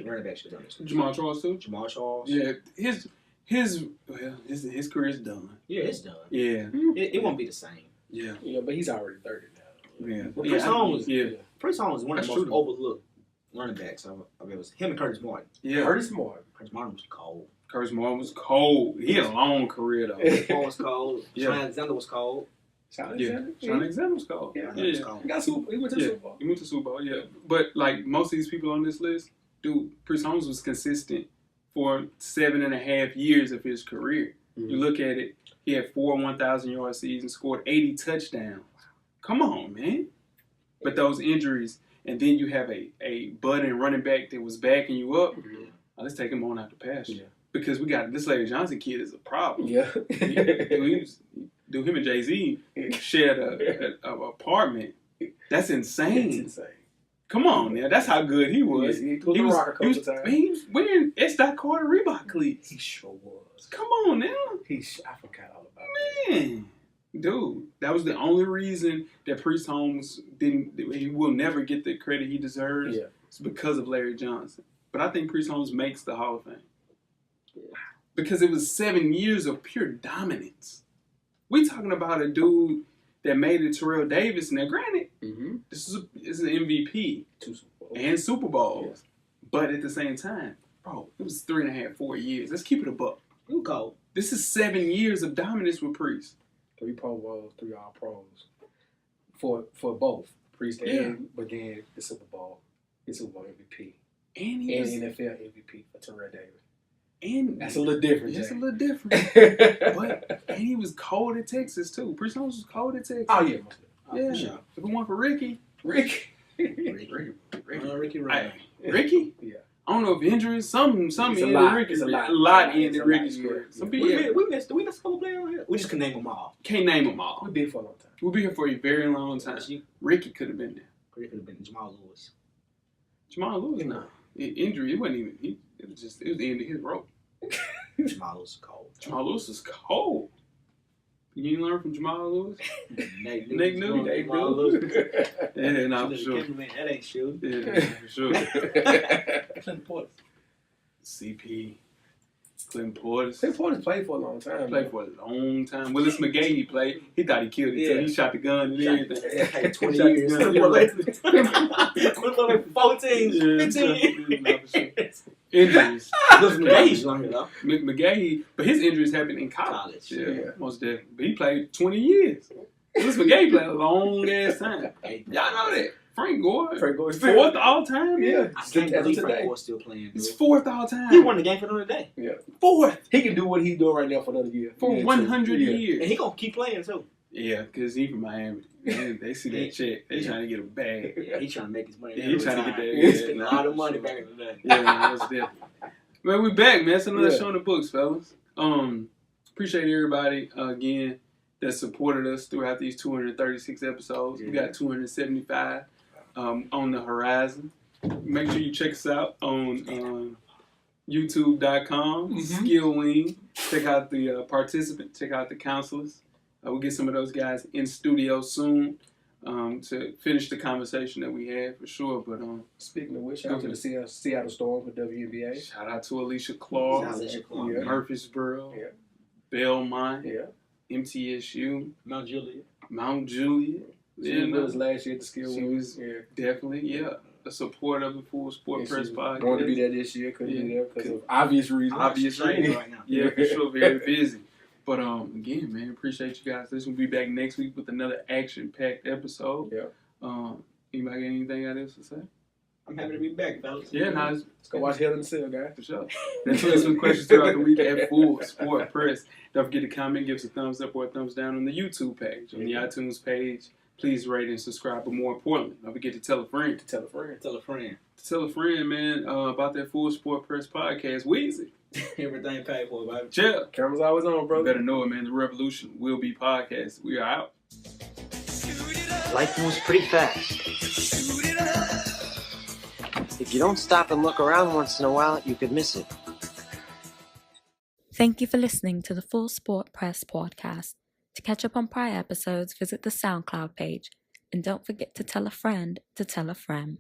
running backs on this. Jamal Charles too. Jamal Charles. Yeah, his career's done. Yeah, it's done. Yeah, It won't be the same. yeah, But he's already 30 now. yeah. But Priest Holmes was one of That's the most true. overlooked running backs of it. Was him and Curtis Martin. Yeah. Curtis Martin. Curtis Martin was cold. Curtis Martin was cold. He had a long career though. Curtis Martin was cold. Yeah. Sean Alexander was cold. Sean Yeah, Alexander. Sean Alexander was cold. Yeah. Yeah. He went to the Super Bowl. He went to Super Bowl. Yeah, but like most of these people on this list, dude, Priest Holmes was consistent for 7.5 years of his career. Mm-hmm. You look at it, he had 4 1,000-yard seasons, scored 80 touchdowns. Come on, man. But those injuries, and then you have a budding running back that was backing you up. Let's take him on out the pasture. Yeah. Because we got this Larry Johnson kid is a problem. Yeah. Dude, him and Jay-Z shared a apartment. That's insane. It's insane. Come on, man. That's how good he was. He was a rock a couple times. He was wearing S. Carter Reebok cleats. He sure was. Come on now. I forgot all about Man. Dude, that was the only reason that Priest Holmes he will never get the credit he deserves. Yeah. It's because of Larry Johnson. But I think Priest Holmes makes the Hall of Fame. Because it was 7 years of pure dominance. We talking about a dude that made it Terrell Davis. Now, granted, Mm-hmm. this is an MVP 2 Super Bowls. and Super Bowls. Yeah. But at the same time, bro, it was 3.5, 4 years. Let's keep it a buck. You cold. This is 7 years of dominance with Priest. 3 Pro Bowls, 3 All Pros. For both. Priest and but then the Super Bowl. The Super Bowl MVP. And he And was, NFL MVP for Terrell Davis. and That's a little different. That's a Jay. little different. But and he was cold at Texas too. Priest Holmes was cold at Texas. Oh, yeah. Yeah. For sure. If it weren't for Ricky. Rick. Ricky Ryan. Hey, Ricky? Yeah. I don't know if injuries, something It's ended a lot. Ricky. It's a lot. A lot It's ended a Ricky's lot. career. Some Yeah. people We missed a couple players on here. We just can name them all. can't name them all. We'll be here for a long time. We'll be here for a very long time. Ricky could have been there. It could have been Jamal Lewis. Jamal Lewis, no. Injury, it wasn't even, it was the end of his rope. Jamal Lewis is cold. Jamal Lewis is cold. You ain't learn from Jamal Lewis? Nate New. Jamal Lewis. Yeah, no, for That sure. ain't shooting. Yeah, for sure. Clinton Portis. CP, Clinton Portis. Clinton Portis played for a long time. Played for a long time. Willis McGahee played. He thought he killed it too. Yeah. He shot the gun and everything. Hey, 20 Shot the years. gun. Clinton played 14, Yeah, 15 no, for sure. Injuries. Listen, McGahee's on here though. McGahee, but his injuries happened in college. College. Yeah, most definitely. But he played 20 years. Willis McGahee played a long ass time. Y'all know that. Frank Gore. Frank Gore. Fourth all time. Yeah. I can't As of believe Frank today. Gore's still playing. He's Dude. fourth all time. He won the game for another day. Fourth He can do what he's doing right now for another year. for Yeah, 100 yeah. years. And he gonna keep playing too. Yeah, because he from Miami. They see that check. They trying to get a bag. Yeah, he trying to make his money. Yeah, he trying to get that. He Yeah, spent a lot of money back in the day. Yeah, man, that's definitely. Man, we back, man. It's another Yeah. show in the books, fellas. Appreciate everybody again that supported us throughout these 236 episodes. We got 275 on the horizon. Make sure you check us out on YouTube.com, Skill Wing. Check out the participants. Check out the counselors. We'll get some of those guys in studio soon to finish the conversation that we had for sure. But Speaking of which, shout out to the Seattle Storm for WNBA. shout out to Alicia Clark, Shout out to Alicia Clark. Yeah. Murfreesboro, Yeah. Belmont, Yeah. MTSU, Mount Juliet. Mount Juliet. She You know, was last year at the skill. She Wing. was Yeah. definitely, a support of the Full Sport And Press she Podcast. wanted to be there this year, couldn't be Yeah. there because of obvious reasons. Obvious She's training reasons. right now. Yeah, for sure. Very busy. But again, man, appreciate you guys. We'll be back next week with another action-packed episode. Yeah. Anybody got anything else to say? I'm happy to be back, fellas. Yeah, Let's go watch Hell in the Cell, guys. for sure. That's us some questions throughout the week at Full Sport Press. Don't forget to comment, give us a thumbs up or a thumbs down on the YouTube page, on the iTunes page, Please rate and subscribe. But more importantly, don't forget to tell a friend. Tell a friend. Tell a friend. Tell a friend, man, about that Full Sport Press podcast. Weezy. Everything paid for, baby. Jeff. Camera's always on, You brother. better know it, man. The revolution will be podcast. We are out. Life moves pretty fast. If you don't stop and look around once in a while, you could miss it. Thank you for listening to the Full Sport Press podcast. To catch up on prior episodes, visit the SoundCloud page. And don't forget to tell a friend to tell a friend.